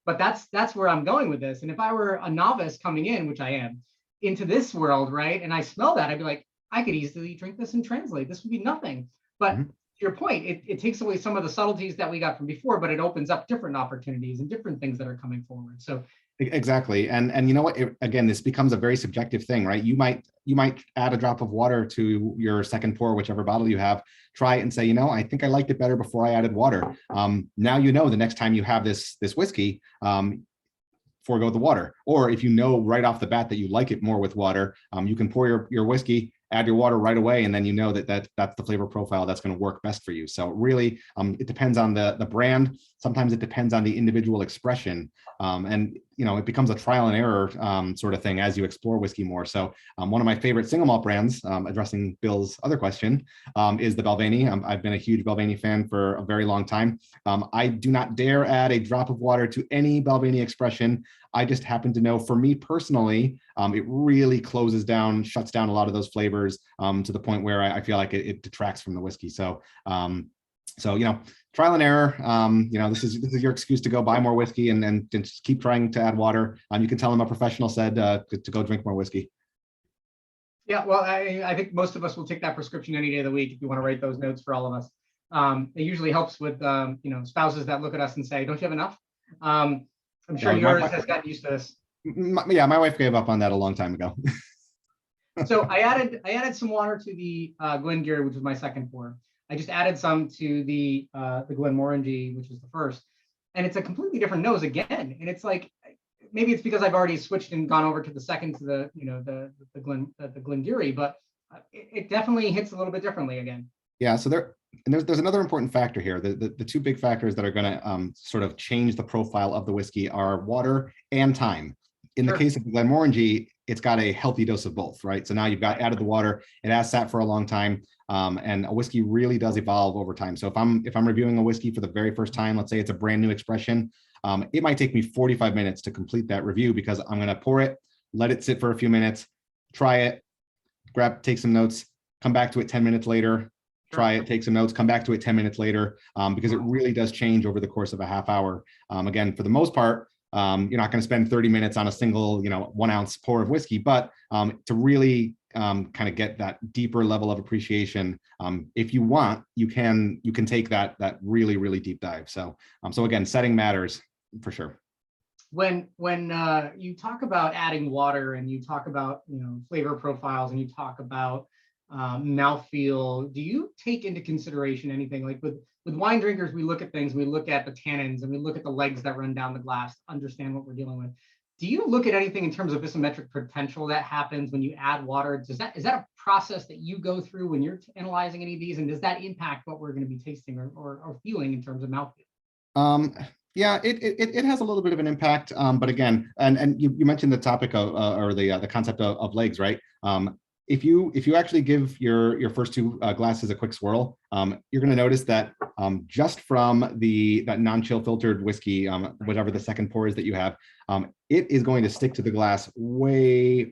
But that's where I'm going with this. And if I were a novice coming in, which I am, into this world, right, and I smell that, I'd be like, I could easily drink this and translate. This would be nothing. But to your point, it takes away some of the subtleties that we got from before, but it opens up different opportunities and different things that are coming forward. So exactly. And you know what, again, this becomes a very subjective thing, right? You might add a drop of water to your second pour, whichever bottle you have, try it and say, I think I liked it better before I added water. Now, the next time you have this whiskey, forego the water. Or if right off the bat that you like it more with water, you can pour your whiskey, add your water right away, and then that's the flavor profile that's going to work best for you. So really, it depends on the brand. Sometimes it depends on the individual expression, and it becomes a trial and error sort of thing as you explore whiskey more. So one of my favorite single malt brands, addressing Bill's other question, is the Balvenie. I've been a huge Balvenie fan for a very long time. I do not dare add a drop of water to any Balvenie expression. I just happen to know, for me personally, it really shuts down a lot of those flavors to the point where I feel like it detracts from the whiskey. So, trial and error. This is your excuse to go buy more whiskey and just keep trying to add water. You can tell them a professional said to go drink more whiskey. Yeah, well, I think most of us will take that prescription any day of the week if you want to write those notes for all of us. It usually helps with spouses that look at us and say, "Don't you have enough?" I'm sure yours has gotten used to this. My wife gave up on that a long time ago. So I added some water to the Glengarioch, which was my second pour. I just added some to the Glenmorangie, which was the first, and it's a completely different nose again. And it's like, maybe it's because I've already switched and gone over to the second, to the the Glengarioch, but it definitely hits a little bit differently again. Yeah, so there's another important factor here. The two big factors that are going to sort of change the profile of the whiskey are water and time. In the case of Glenmorangie, it's got a healthy dose of both, right? So now you've got added the water, it has sat for a long time, and a whiskey really does evolve over time. So if I'm reviewing a whiskey for the very first time, let's say it's a brand new expression, it might take me 45 minutes to complete that review, because I'm going to pour it, let it sit for a few minutes, try it, take some notes, come back to it 10 minutes later, try it, take some notes, come back to it 10 minutes later, because it really does change over the course of a half hour. Again, for the most part, you're not going to spend 30 minutes on a single, 1 ounce pour of whiskey, but to really kind of get that deeper level of appreciation, if you want, you can take that really, really deep dive. So again, setting matters for sure. When you talk about adding water, and you talk about flavor profiles, and you talk about mouthfeel, do you take into consideration anything like with wine drinkers? We look at things, we look at the tannins, and we look at the legs that run down the glass to understand what we're dealing with. Do you look at anything in terms of isometric potential that happens when you add water? Is that a process that you go through when you're analyzing any of these, and does that impact what we're going to be tasting or feeling in terms of mouthfeel? Yeah, it has a little bit of an impact, but again, and you mentioned the topic of or the concept of legs, right? If you actually give your first two glasses a quick swirl, you're going to notice that just from that non-chill filtered whiskey, whatever the second pour is that you have, it is going to stick to the glass way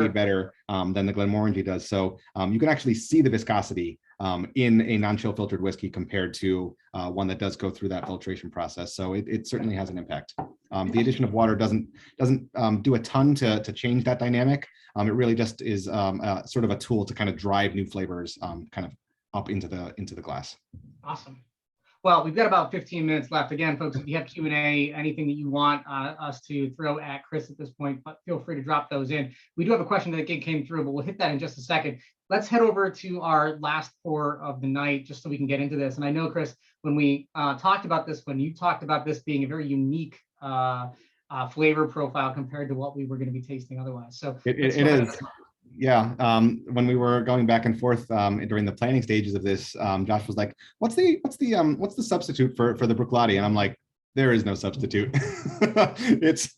better than the Glenmorangie does. So you can actually see the viscosity in a non-chill filtered whiskey compared to one that does go through that filtration process. So it certainly has an impact. The addition of water doesn't do a ton to change that dynamic. It really just is sort of a tool to kind of drive new flavors kind of up into the glass. Awesome. Well, we've got about 15 minutes left. Again, folks, if you have Q&A, anything that you want us to throw at Chris at this point, but feel free to drop those in. We do have a question that came through, but we'll hit that in just a second. Let's head over to our last pour of the night, just so we can get into this. And I know, Chris, when we talked about this, when you talked about this being a very unique flavor profile compared to what we were going to be tasting otherwise. So it is. Yeah, when we were going back and forth during the planning stages of this, Josh was like, "What's the substitute for the Bruichladdich?" And I'm like, "There is no substitute. it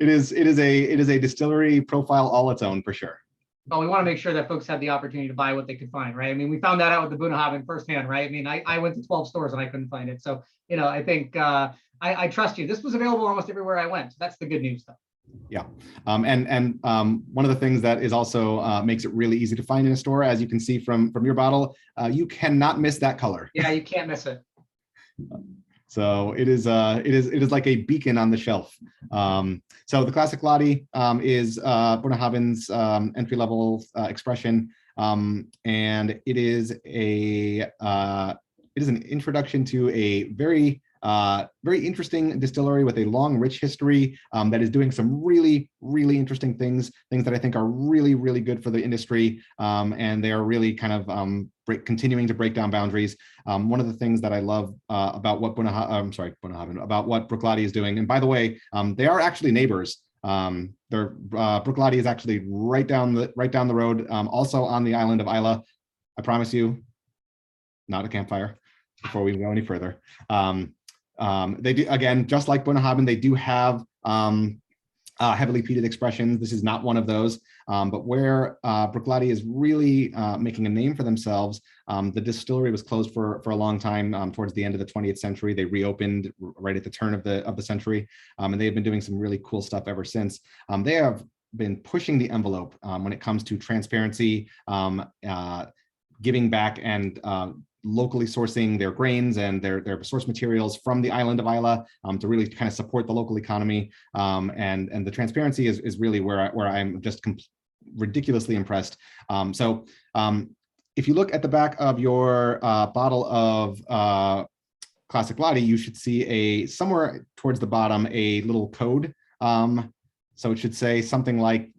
is a distillery profile all its own for sure." Well, we want to make sure that folks had the opportunity to buy what they could find, right? I mean, we found that out with the Bunnahabhain firsthand, right? I mean, I went to 12 stores and I couldn't find it. So, I think I trust you. This was available almost everywhere I went. So that's the good news, though. Yeah, and one of the things that is also makes it really easy to find in a store, as you can see from your bottle, you cannot miss that color. Yeah, you can't miss it. So it is like a beacon on the shelf. So the classic Laddie is Bunnahabhain's entry level expression, and it is an introduction to a very interesting distillery with a long, rich history that is doing some really, really interesting things that I think are really, really good for the industry, and they are really kind of continuing to break down boundaries. One of the things that I love about what about what Bruichladdich is doing, and by the way, they are actually neighbors. Bruichladdich is actually right down the road, also on the island of Islay. I promise you, not a campfire. Before we go any further. They do, again, just like Bunnahabhain, they do have heavily peated expressions. This is not one of those, but where Bruichladdich is really making a name for themselves, the distillery was closed for a long time towards the end of the 20th century. They reopened right at the turn of the century, and they've been doing some really cool stuff ever since. They have been pushing the envelope when it comes to transparency, giving back, and locally sourcing their grains and their source materials from the island of Islay to really kind of support the local economy. And the transparency is really where I'm just ridiculously impressed. So if you look at the back of your bottle of classic Laddie, you should see somewhere towards the bottom a little code. So it should say something like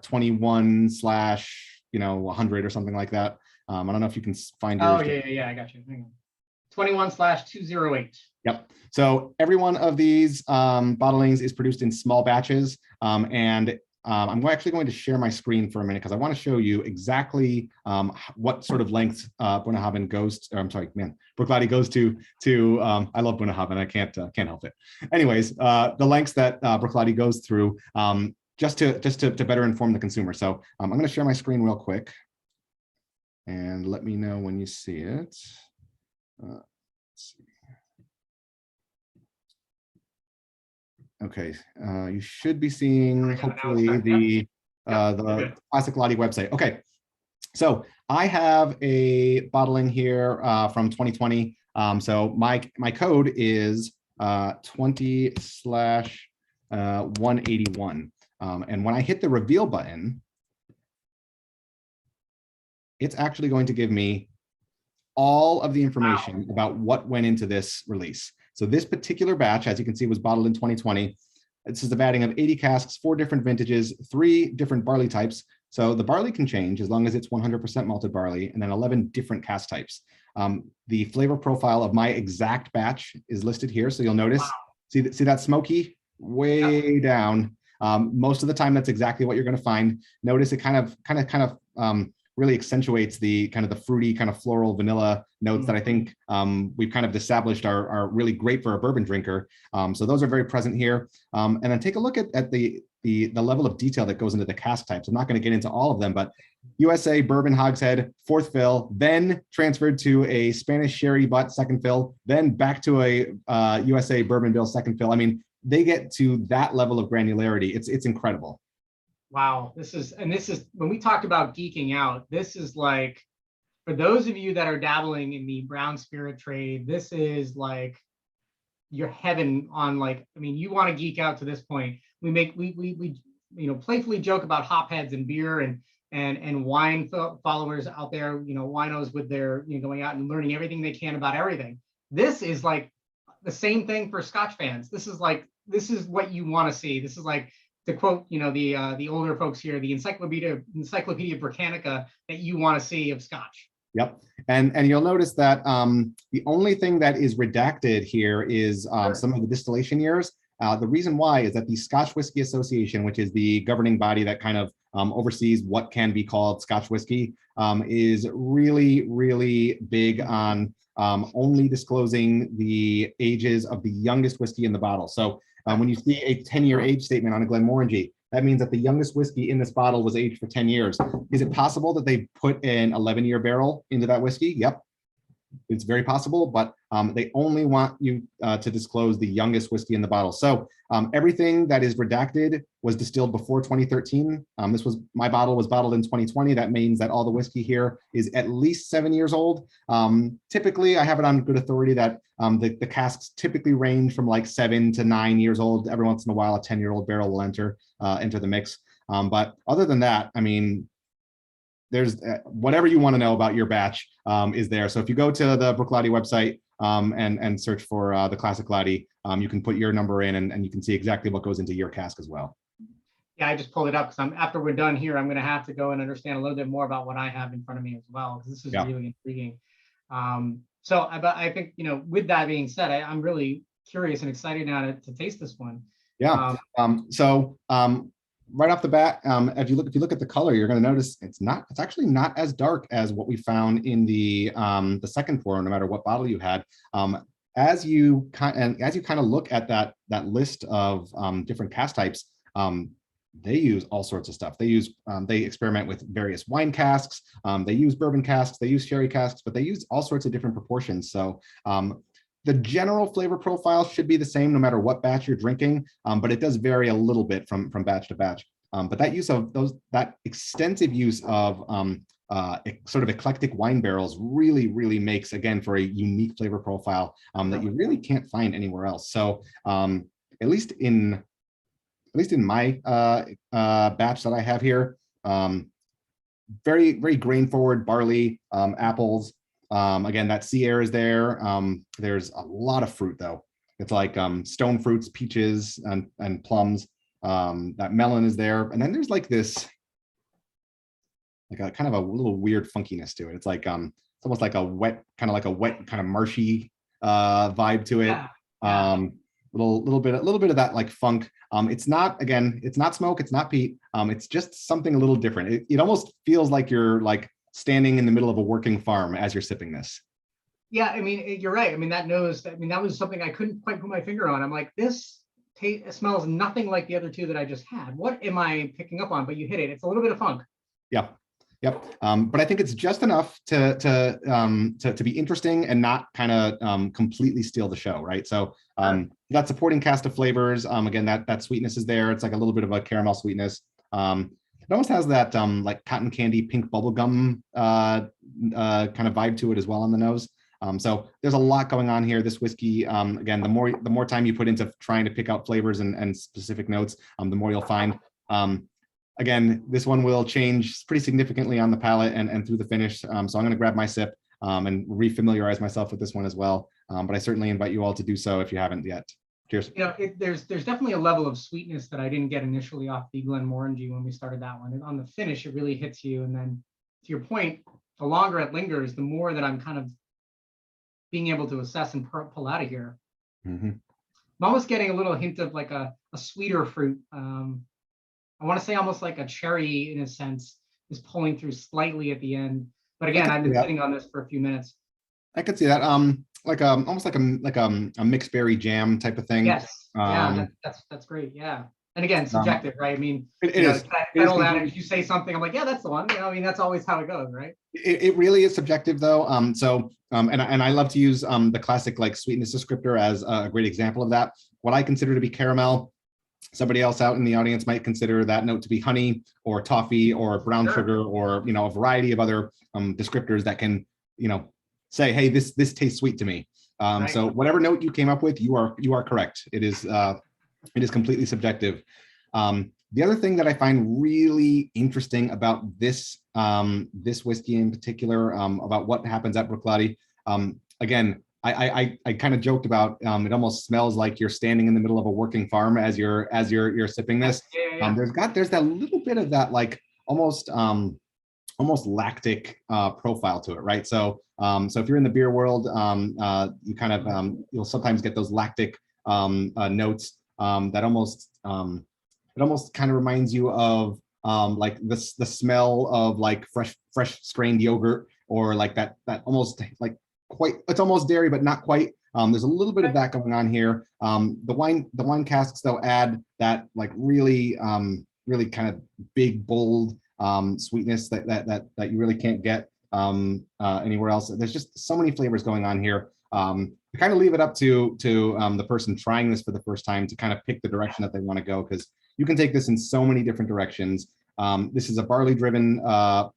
21 slash, 100 or something like that. I don't know if you can find yours. Oh, yeah, I got you. Hang on. 21/208. Yep. So every one of these bottlings is produced in small batches. I'm actually going to share my screen for a minute because I want to show you exactly what sort of lengths Bunnahabhain goes to, Bruichladdich goes to I love Bunnahabhain. I can't help it. Anyways, the lengths that Bruichladdich goes through just to better inform the consumer. So I'm going to share my screen real quick and let me know when you see it. Let's see. Okay, you should be seeing hopefully the classic Laddie website. Okay, so I have a bottling here from 2020. So my code is 20/181. And when I hit the reveal button, it's actually going to give me all of the information about what went into this release. So this particular batch, as you can see, was bottled in 2020. This is the vatting of 80 casks, 4 different vintages, 3 different barley types. So the barley can change as long as it's 100% malted barley, and then 11 different cask types. The flavor profile of my exact batch is listed here. So you'll notice, see that smoky way down. Most of the time, that's exactly what you're going to find. Notice it kind of really accentuates the kind of the fruity, kind of floral vanilla notes that I think we've kind of established are really great for a bourbon drinker. So those are very present here. And then take a look at the level of detail that goes into the cask types. I'm not going to get into all of them, but USA bourbon hogshead, 4th fill, then transferred to a Spanish sherry butt, 2nd fill, then back to a USA bourbon bill, 2nd fill. I mean, they get to that level of granularity. It's incredible. Wow, this is when we talked about geeking out, this is like, for those of you that are dabbling in the brown spirit trade, this is like your heaven on, like, I mean, you want to geek out to this point. We playfully joke about hopheads and beer and wine followers out there, winos with their, going out and learning everything they can about everything. This is like the same thing for Scotch fans. This is what you want to see. This is like, to quote, the older folks here, the Encyclopedia Britannica that you want to see of Scotch. Yep, and you'll notice that the only thing that is redacted here is some of the distillation years. The reason why is that the Scotch Whisky Association, which is the governing body that kind of oversees what can be called Scotch whiskey, is really, really big on only disclosing the ages of the youngest whiskey in the bottle. So when you see a 10-year age statement on a Glenmorangie, that means that the youngest whiskey in this bottle was aged for 10 years. Is it possible that they put an 11-year barrel into that whiskey? Yep, it's very possible, but they only want you to disclose the youngest whiskey in the bottle. So everything that is redacted was distilled before 2013. My bottle was bottled in 2020. That means that all the whiskey here is at least 7 years old. Typically, I have it on good authority that the casks typically range from like 7 to 9 years old. Every once in a while, a 10-year-old barrel will enter the mix. But other than that, I mean, there's whatever you want to know about your batch is there. So if you go to the Bruichladdich website and search for the classic Laddie, you can put your number in and you can see exactly what goes into your cask as well. Yeah, I just pulled it up because after we're done here, I'm going to have to go and understand a little bit more about what I have in front of me as well, because this is really intriguing. So I think, with that being said, I'm really curious and excited now to taste this one. Yeah. Right off the bat, if you look at the color, you're going to notice it's actually not as dark as what we found in the second pour, no matter what bottle you had. As you kind of look at that list of different cask types, they use all sorts of stuff. They experiment with various wine casks. They use bourbon casks. They use sherry casks, but they use all sorts of different proportions. So the general flavor profile should be the same no matter what batch you're drinking, but it does vary a little bit from batch to batch. But that extensive use of sort of eclectic wine barrels really, really makes, again, for a unique flavor profile that you really can't find anywhere else. So at least in my batch that I have here, very, very grain forward barley, apples. Again, that sea air is there. There's a lot of fruit though. It's like stone fruits, peaches, and plums. That melon is there, and then there's like this, like a kind of a little weird funkiness to it. It's like it's almost like a wet, kind of marshy vibe to it. Yeah. Yeah. Little bit of that like funk. It's not, again, it's not smoke, it's not peat. It's just something a little different. It almost feels like you're like standing in the middle of a working farm as you're sipping this. Yeah, I mean, you're right. I mean, that was something I couldn't quite put my finger on. I'm like, this smells nothing like the other two that I just had. What am I picking up on? But you hit it. It's a little bit of funk. Yeah. Yep. But I think it's just enough to be interesting and not kind of completely steal the show, right? So that supporting cast of flavors. Again, that sweetness is there. It's like a little bit of a caramel sweetness. It almost has that like cotton candy, pink bubblegum kind of vibe to it as well on the nose. So there's a lot going on here. This whiskey, again, the more time you put into trying to pick out flavors and specific notes, the more you'll find. Again, this one will change pretty significantly on the palate and through the finish. So I'm going to grab my sip and refamiliarize myself with this one as well. But I certainly invite you all to do so if you haven't yet. Cheers. You know, there's definitely a level of sweetness that I didn't get initially off the Glenmorangie when we started that one. And on the finish, it really hits you. And then to your point, the longer it lingers, the more that I'm kind of being able to assess and pull out of here. Mm-hmm. I'm almost getting a little hint of like a sweeter fruit. I want to say almost like a cherry in a sense is pulling through slightly at the end. But again, I've been sitting on this for a few minutes. I could see that. Like almost like a mixed berry jam type of thing. Yes. Yeah, that's great. Yeah. And again, subjective, right? I mean, it is. That old adage, you say something, I'm like, yeah, that's the one. You know, I mean, that's always how it goes, right? It really is subjective though. And I love to use the classic like sweetness descriptor as a great example of that. What I consider to be caramel, somebody else out in the audience might consider that note to be honey or toffee or brown sugar or, you know, a variety of other descriptors that can, you know, say, hey, this tastes sweet to me. Right. So whatever note you came up with, you are correct. It is completely subjective. The other thing that I find really interesting about this this whiskey in particular, about what happens at Bruichladdich, again, I kind of joked about it almost smells like you're standing in the middle of a working farm as you're sipping this. Yeah. There's that little bit of that like almost lactic profile to it, right? So if you're in the beer world, you kind of you'll sometimes get those lactic notes that almost it almost kind of reminds you of like the smell of like fresh strained yogurt, or like that almost like it's almost dairy but not quite. There's a little bit of that going on here. The wine casks though add that like really kind of big, bold sweetness that you really can't get anywhere else. There's just so many flavors going on here. I kind of leave it up to the person trying this for the first time to kind of pick the direction that they want to go, because you can take this in so many different directions. This is a barley driven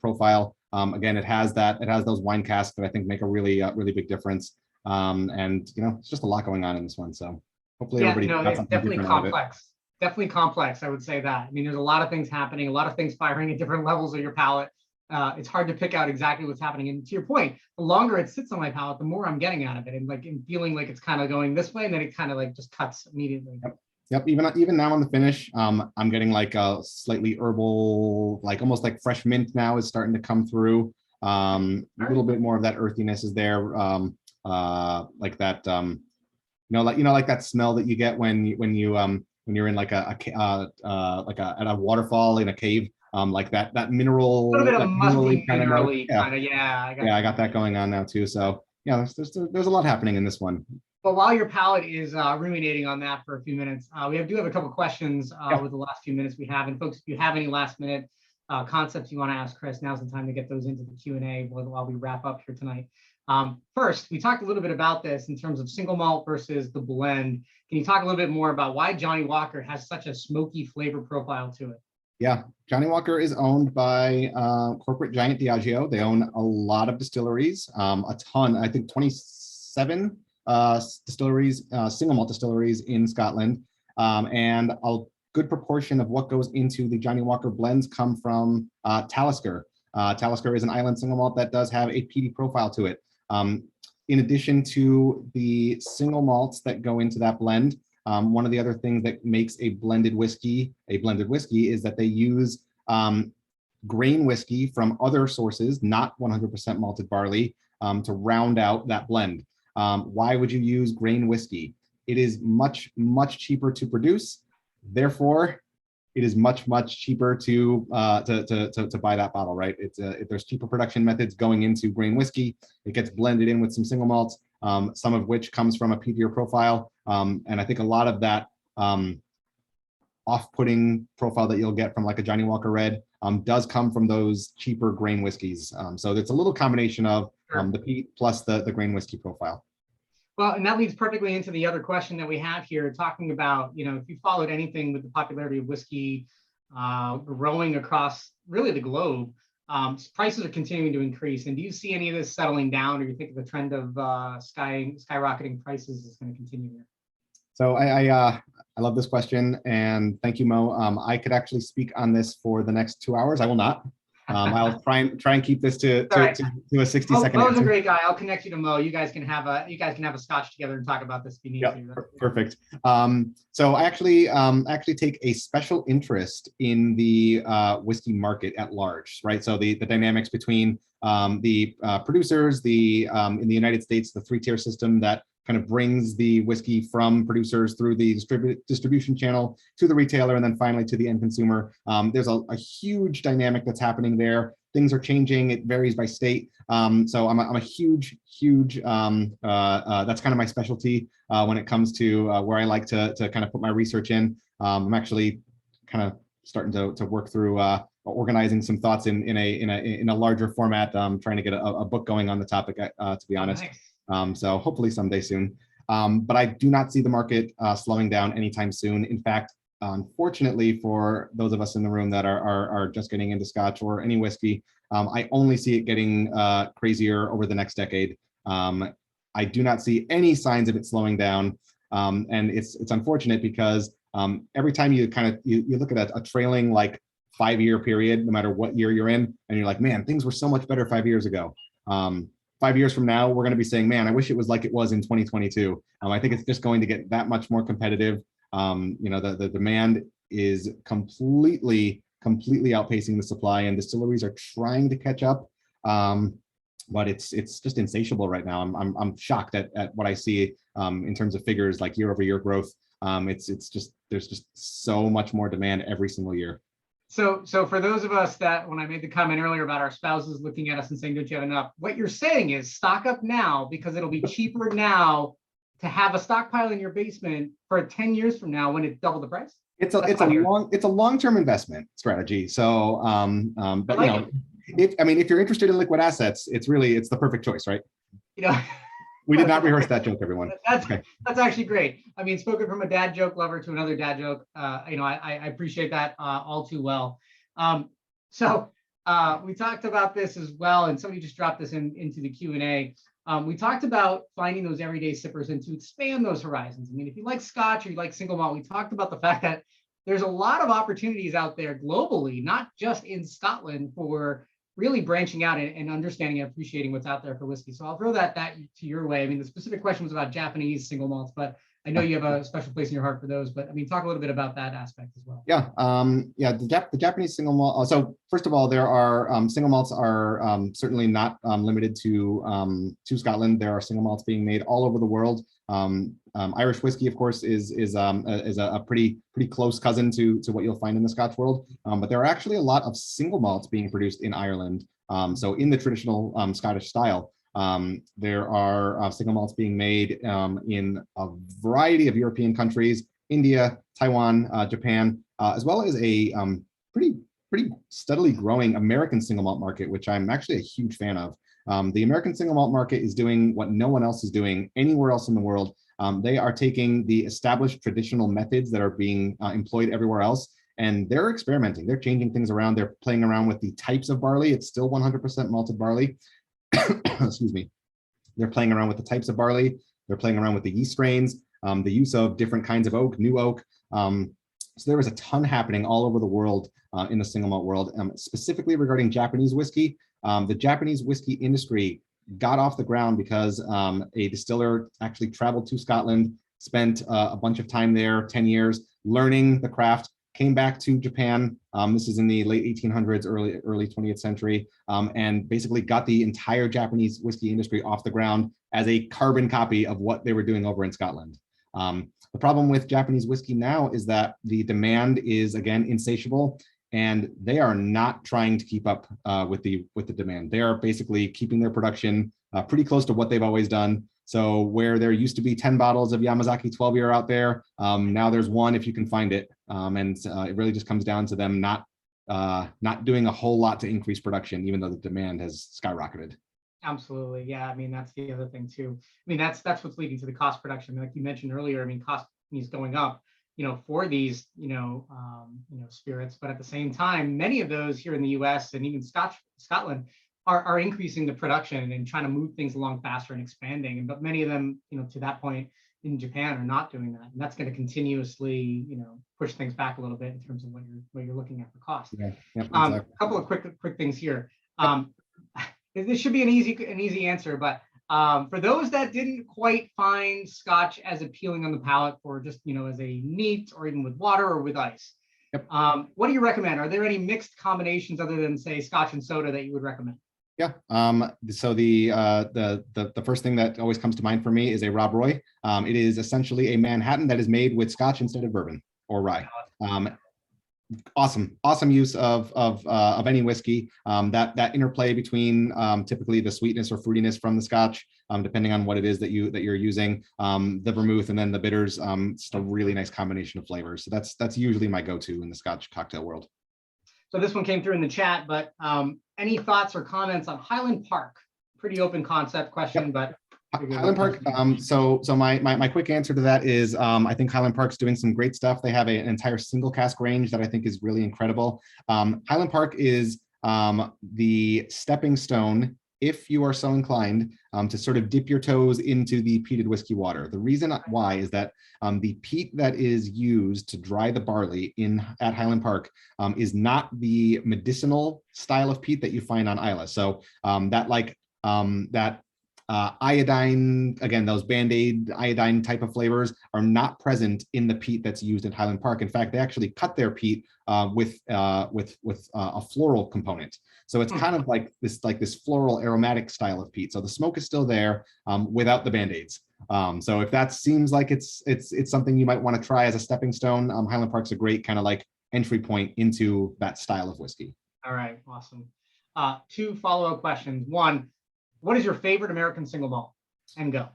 profile. Again, it has those wine casks that I think make a really big difference. And you know, it's just a lot going on in this one. So hopefully everybody got something definitely complex. Definitely complex, I would say that. I mean, there's a lot of things happening, a lot of things firing at different levels of your palate. It's hard to pick out exactly what's happening. And to your point, the longer it sits on my palate, the more I'm getting out of it, and like feeling like it's kind of going this way, and then it kind of like just cuts immediately. Yep. Even now on the finish, I'm getting like a slightly herbal, like almost like fresh mint now is starting to come through. A little bit more of that earthiness is there, like that, like that smell that you get when you're in like at a waterfall in a cave. Like that mineral, a little bit of musky, minerally kind of, I got that going on now too. So yeah, there's a lot happening in this one. But while your palate is ruminating on that for a few minutes, we do have a couple questions with the last few minutes we have. And folks, if you have any last minute concepts you want to ask Chris, now's the time to get those into the Q&A while we wrap up here tonight. First, we talked a little bit about this in terms of single malt versus the blend. Can you talk a little bit more about why Johnnie Walker has such a smoky flavor profile to it? Yeah, Johnnie Walker is owned by corporate giant Diageo. They own a lot of distilleries, a ton, I think 27 distilleries, single malt distilleries in Scotland. And a good proportion of what goes into the Johnnie Walker blends come from Talisker. Talisker is an island single malt that does have a peaty profile to it. In addition to the single malts that go into that blend, One of the other things that makes a blended whiskey is that they use grain whiskey from other sources, not 100% malted barley, to round out that blend. Why would you use grain whiskey? It is much, much cheaper to produce. Therefore, it is much, much cheaper to buy that bottle, right? If there's cheaper production methods going into grain whiskey, it gets blended in with some single malts, some of which comes from a peatier profile. And I think a lot of that off-putting profile that you'll get from like a Johnny Walker Red does come from those cheaper grain whiskeys. So it's a little combination of the peat plus the grain whiskey profile. Well, and that leads perfectly into the other question that we have here, talking about, if you followed anything with the popularity of whiskey growing across really the globe, prices are continuing to increase. And do you see any of this settling down, or do you think the trend of skyrocketing prices is going to continue here? So I love this question, and thank you, Mo. I could actually speak on this for the next 2 hours. I will not. I'll try and keep this to a 60-second. Mo's a great guy. I'll connect you to Mo. You guys can have a scotch together and talk about this if you need to. Perfect. So I actually take a special interest in the whiskey market at large, right? So the dynamics between the producers, in the United States, the three-tier system that kind of brings the whiskey from producers through the distribution channel to the retailer, and then finally to the end consumer. There's a huge dynamic that's happening there. Things are changing. It varies by state. So I'm a huge, that's kind of my specialty when it comes to where I like to kind of put my research in. I'm actually kind of starting to work through organizing some thoughts in a larger format, trying to get a book going on the topic, to be honest. Nice. So hopefully someday soon. But I do not see the market slowing down anytime soon. In fact, unfortunately, for those of us in the room that are just getting into Scotch or any whiskey, I only see it getting crazier over the next decade. I do not see any signs of it slowing down. And it's unfortunate because every time you look at a trailing like 5-year period, no matter what year you're in, and you're like, man, things were so much better 5 years ago. 5 years from now, we're going to be saying, man, I wish it was like it was in 2022. I think it's just going to get that much more competitive. The demand is completely outpacing the supply, and distilleries are trying to catch up. But it's just insatiable right now. I'm shocked at what I see in terms of figures like year-over-year growth. There's just so much more demand every single year. So for those of us that, when I made the comment earlier about our spouses looking at us and saying, don't you have enough? What you're saying is stock up now, because it'll be cheaper now to have a stockpile in your basement for 10 years from now when it's double the price. It's a long-term investment strategy. So, but like if you're interested in liquid assets, it's the perfect choice, right? We did not rehearse that joke, everyone. That's actually great. I mean, spoken from a dad joke lover to another dad joke. I appreciate that all too well. So we talked about this as well, and somebody just dropped this into the Q&A. We talked about finding those everyday sippers and to expand those horizons. I mean, if you like Scotch or you like single malt, we talked about the fact that there's a lot of opportunities out there globally, not just in Scotland, for really branching out and understanding and appreciating what's out there for whiskey. So I'll throw that to your way. I mean, the specific question was about Japanese single malts, but I know you have a special place in your heart for those. But I mean, talk a little bit about that aspect as well. Yeah, the Japanese single malt. So first of all, there are single malts are certainly not limited to Scotland. There are single malts being made all over the world. Irish whiskey, of course, is a pretty close cousin to what you'll find in the Scotch world. But there are actually a lot of single malts being produced in Ireland. So in the traditional Scottish style, there are single malts being made in a variety of European countries, India, Taiwan, Japan, as well as a pretty steadily growing American single malt market, which I'm actually a huge fan of. The American single malt market is doing what no one else is doing anywhere else in the world. They are taking the established traditional methods that are being employed everywhere else, and they're experimenting. They're changing things around. They're playing around with the types of barley. It's still 100% malted barley. Excuse me. They're playing around with the types of barley. They're playing around with the yeast strains, the use of different kinds of oak, new oak. So there is a ton happening all over the world in the single malt world, specifically regarding Japanese whiskey. The Japanese whiskey industry got off the ground because a distiller actually traveled to Scotland, spent a bunch of time there, 10 years, learning the craft, came back to Japan. This is in the late 1800s, early 20th century, and basically got the entire Japanese whiskey industry off the ground as a carbon copy of what they were doing over in Scotland. The problem with Japanese whiskey now is that the demand is, again, insatiable, and they are not trying to keep up with the demand. They are basically keeping their production pretty close to what they've always done. So where there used to be 10 bottles of Yamazaki 12-year out there, now there's one if you can find it. And it really just comes down to them not doing a whole lot to increase production, even though the demand has skyrocketed. Absolutely. Yeah. I mean, that's the other thing too. I mean, that's what's leading to the cost production. Like you mentioned earlier, I mean, cost is going up, for these, spirits, but at the same time, many of those here in the US and even Scotland are increasing the production and trying to move things along faster and expanding. But many of them, to that point in Japan are not doing that. And that's going to continuously, push things back a little bit in terms of what you're looking at for cost. Yeah. Yep, exactly. A couple of quick things here. This should be an easy answer, but for those that didn't quite find Scotch as appealing on the palate for just, as a neat or even with water or with ice, yep. What do you recommend? Are there any mixed combinations other than, say, Scotch and soda that you would recommend? Yeah. So the first thing that always comes to mind for me is a Rob Roy. It is essentially a Manhattan that is made with Scotch instead of bourbon or rye. Awesome use of any whiskey. That interplay between typically the sweetness or fruitiness from the Scotch, depending on what it is that you're using, the vermouth and then the bitters. It's a really nice combination of flavors. So that's usually my go-to in the Scotch cocktail world. So this one came through in the chat, but any thoughts or comments on Highland Park? Pretty open concept question, yep. But Highland Park. So my quick answer to that is I think Highland Park's doing some great stuff. They have an entire single cask range that I think is really incredible. Highland Park is the stepping stone, if you are so inclined, to sort of dip your toes into the peated whiskey water. The reason why is that the peat that is used to dry the barley at Highland Park is not the medicinal style of peat that you find on Islay. So iodine, again, those Band-Aid iodine type of flavors are not present in the peat that's used at Highland Park. In fact, they actually cut their peat with a floral component. So it's kind of like this floral aromatic style of peat. So the smoke is still there without the Band-Aids. So if that seems like it's something you might want to try as a stepping stone, Highland Park's a great kind of like entry point into that style of whiskey. All right, awesome. Two follow-up questions. One, what is your favorite American single malt? And go.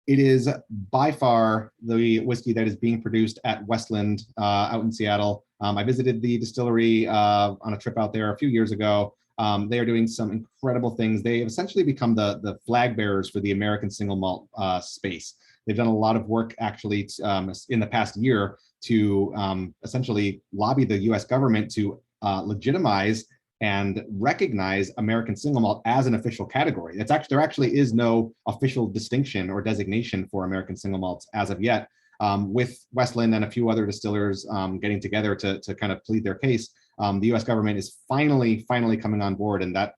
It is by far the whiskey that is being produced at Westland out in Seattle. I visited the distillery on a trip out there a few years ago. They are doing some incredible things. They have essentially become the flag bearers for the American single malt space. They've done a lot of work actually in the past year to essentially lobby the US government to legitimize and recognize American single malt as an official category. There actually is no official distinction or designation for American single malts as of yet. With Westland and a few other distillers getting together to kind of plead their case, the U.S. government is finally coming on board, and that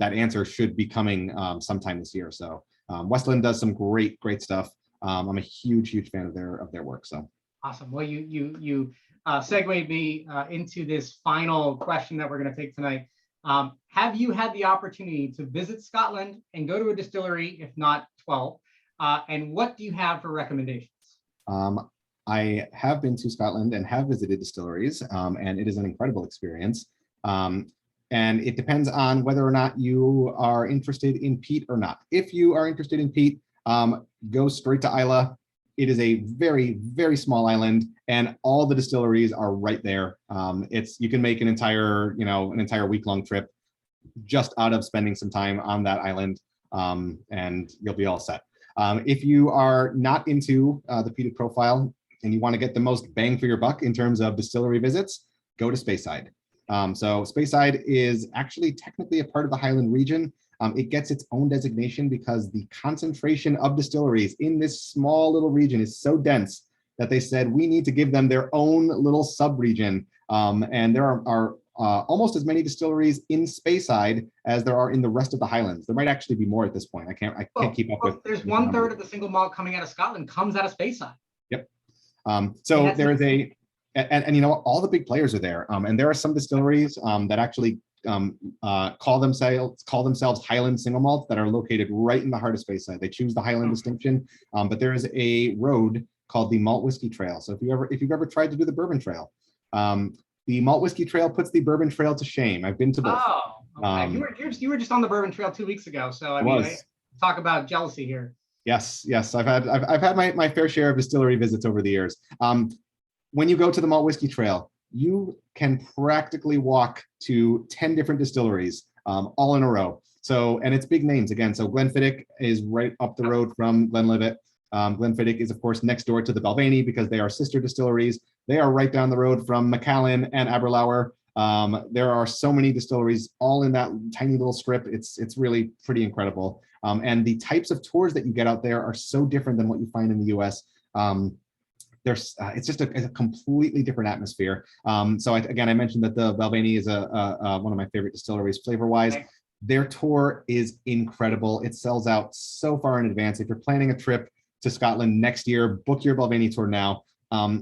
answer should be coming sometime this year. So Westland does some great stuff. I'm a huge fan of their work. So awesome. Well, you segued me into this final question that we're going to take tonight. Have you had the opportunity to visit Scotland and go to a distillery, if not 12? And what do you have for recommendations? I have been to Scotland and have visited distilleries, and it is an incredible experience. And it depends on whether or not you are interested in peat or not. If you are interested in peat, go straight to Islay. It is a very small island, and all the distilleries are right there. You can make an entire week-long trip just out of spending some time on that island, and you'll be all set. If you are not into the peated profile and you want to get the most bang for your buck in terms of distillery visits, go to Speyside. So Speyside is actually technically a part of the Highland region. It gets its own designation because the concentration of distilleries in this small little region is so dense that they said we need to give them their own little sub-region. And there are almost as many distilleries in Speyside as there are in the rest of the Highlands. There might actually be more at this point. I can't keep up with. There's 1/3 of the single malt coming out of Scotland comes out of Speyside. Yep. So there is and you know what, all the big players are there, and there are some distilleries that actually call themselves Highland single malt that are located right in the heart of Speyside. They choose the Highland distinction, but there is a road called the Malt Whiskey Trail. So if you've ever tried to do the Bourbon Trail, the Malt Whiskey Trail puts the Bourbon Trail to shame. I've been to both. Oh, okay. You were just on the Bourbon Trail 2 weeks ago, so I mean, talk about jealousy here. Yes, I've had my fair share of distillery visits over the years. When you go to the Malt Whiskey Trail, you can practically walk to 10 different distilleries, all in a row. So, and it's big names again. So Glenfiddich is right up the road from Glenlivet. Glenfiddich is of course next door to the Balvenie because they are sister distilleries. They are right down the road from Macallan and Aberlour. There are so many distilleries all in that tiny little strip. It's really pretty incredible. And the types of tours that you get out there are so different than what you find in the US. It's just a completely different atmosphere. So I mentioned that the Balvenie is one of my favorite distilleries flavor-wise. Their tour is incredible. It sells out so far in advance. If you're planning a trip to Scotland next year, book your Balvenie tour now.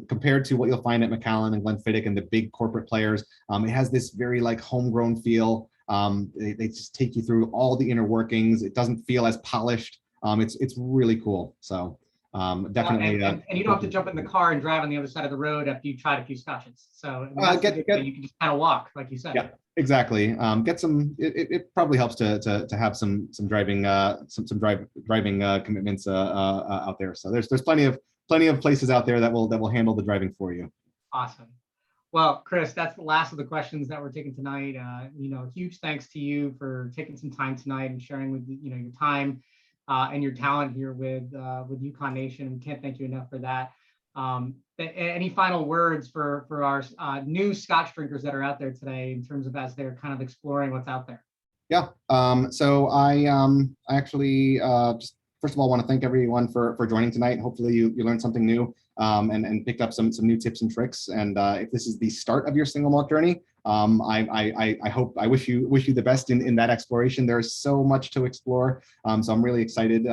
Compared to what you'll find at Macallan and Glenfiddich and the big corporate players, it has this very like homegrown feel. They just take you through all the inner workings. It doesn't feel as polished. It's really cool. So definitely. And you don't have to jump in the car and drive on the other side of the road after you tried a few scotches. So you can just kind of walk, like you said. Yeah, exactly. Get some. It probably helps to have some driving driving commitments out there. So there's plenty of places out there that will handle the driving for you. Awesome. Well, Chris, that's the last of the questions that we're taking tonight. Huge thanks to you for taking some time tonight and sharing with your time and your talent here with UConn Nation. We can't thank you enough for that. Any final words for our new Scotch drinkers that are out there today in terms of as they're kind of exploring what's out there? Yeah. So I actually just first of all want to thank everyone for joining tonight. Hopefully you learned something new and picked up some new tips and tricks. And if this is the start of your single malt journey, I wish you the best in that exploration. There's so much to explore. So I'm really excited.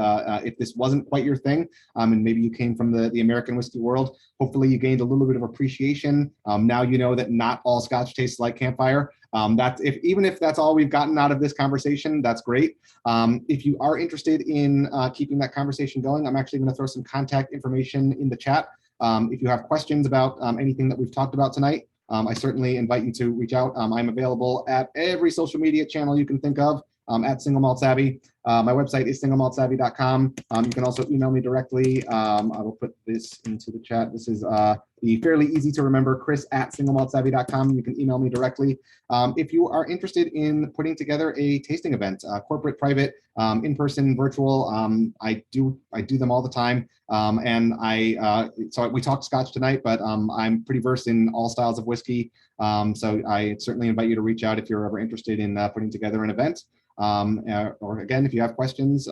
If this wasn't quite your thing, and maybe you came from the American whiskey world, hopefully you gained a little bit of appreciation. Now you know that not all Scotch tastes like campfire. Even if that's all we've gotten out of this conversation, that's great. If you are interested in keeping that conversation going, I'm actually going to throw some contact information in the chat. If you have questions about anything that we've talked about tonight, I certainly invite you to reach out. I'm available at every social media channel you can think of at Single Malt Savvy. My website is singlemaltsavvy.com. You can also email me directly. I will put this into the chat. This is the fairly easy to remember, chris@singlemaltsavvy.com. You can email me directly. If you are interested in putting together a tasting event, corporate, private, in-person, virtual, I do them all the time. So we talked Scotch tonight, but I'm pretty versed in all styles of whiskey. So I certainly invite you to reach out if you're ever interested in putting together an event. Or again, if you have questions,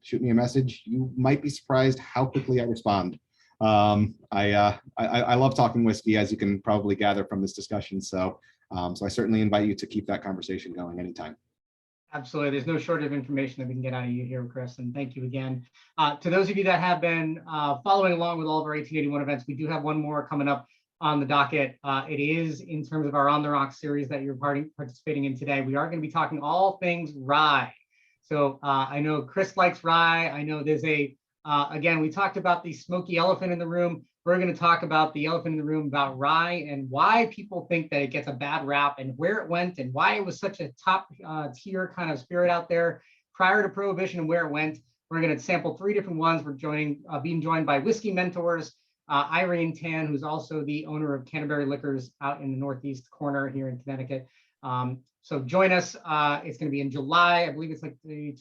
shoot me a message. You might be surprised how quickly I respond. I love talking whiskey, as you can probably gather from this discussion. So I certainly invite you to keep that conversation going anytime. Absolutely. There's no shortage of information that we can get out of you here, Chris, and thank you again. To those of you that have been following along with all of our 1881 events, we do have one more coming up on the docket. It is in terms of our On the Rocks series that you're participating in today. We are going to be talking all things rye. So I know Chris likes rye. I know there's again, we talked about the smoky elephant in the room. We're going to talk about the elephant in the room about rye and why people think that it gets a bad rap and where it went and why it was such a top tier kind of spirit out there prior to Prohibition and where it went. We're going to sample 3 different ones. We're being joined by whiskey mentors, Irene Tan, who's also the owner of Canterbury Liquors out in the Northeast corner here in Connecticut. So join us. It's going to be in July. I believe it's like in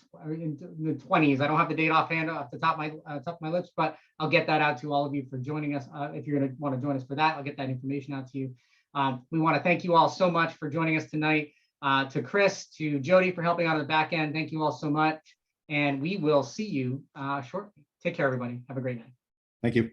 the 20s. I don't have the date offhand off the top of my lips, but I'll get that out to all of you for joining us. If you're going to want to join us for that, I'll get that information out to you. We want to thank you all so much for joining us tonight. To Chris, to Jody for helping out on the back end. Thank you all so much. And we will see you shortly. Take care, everybody. Have a great night. Thank you.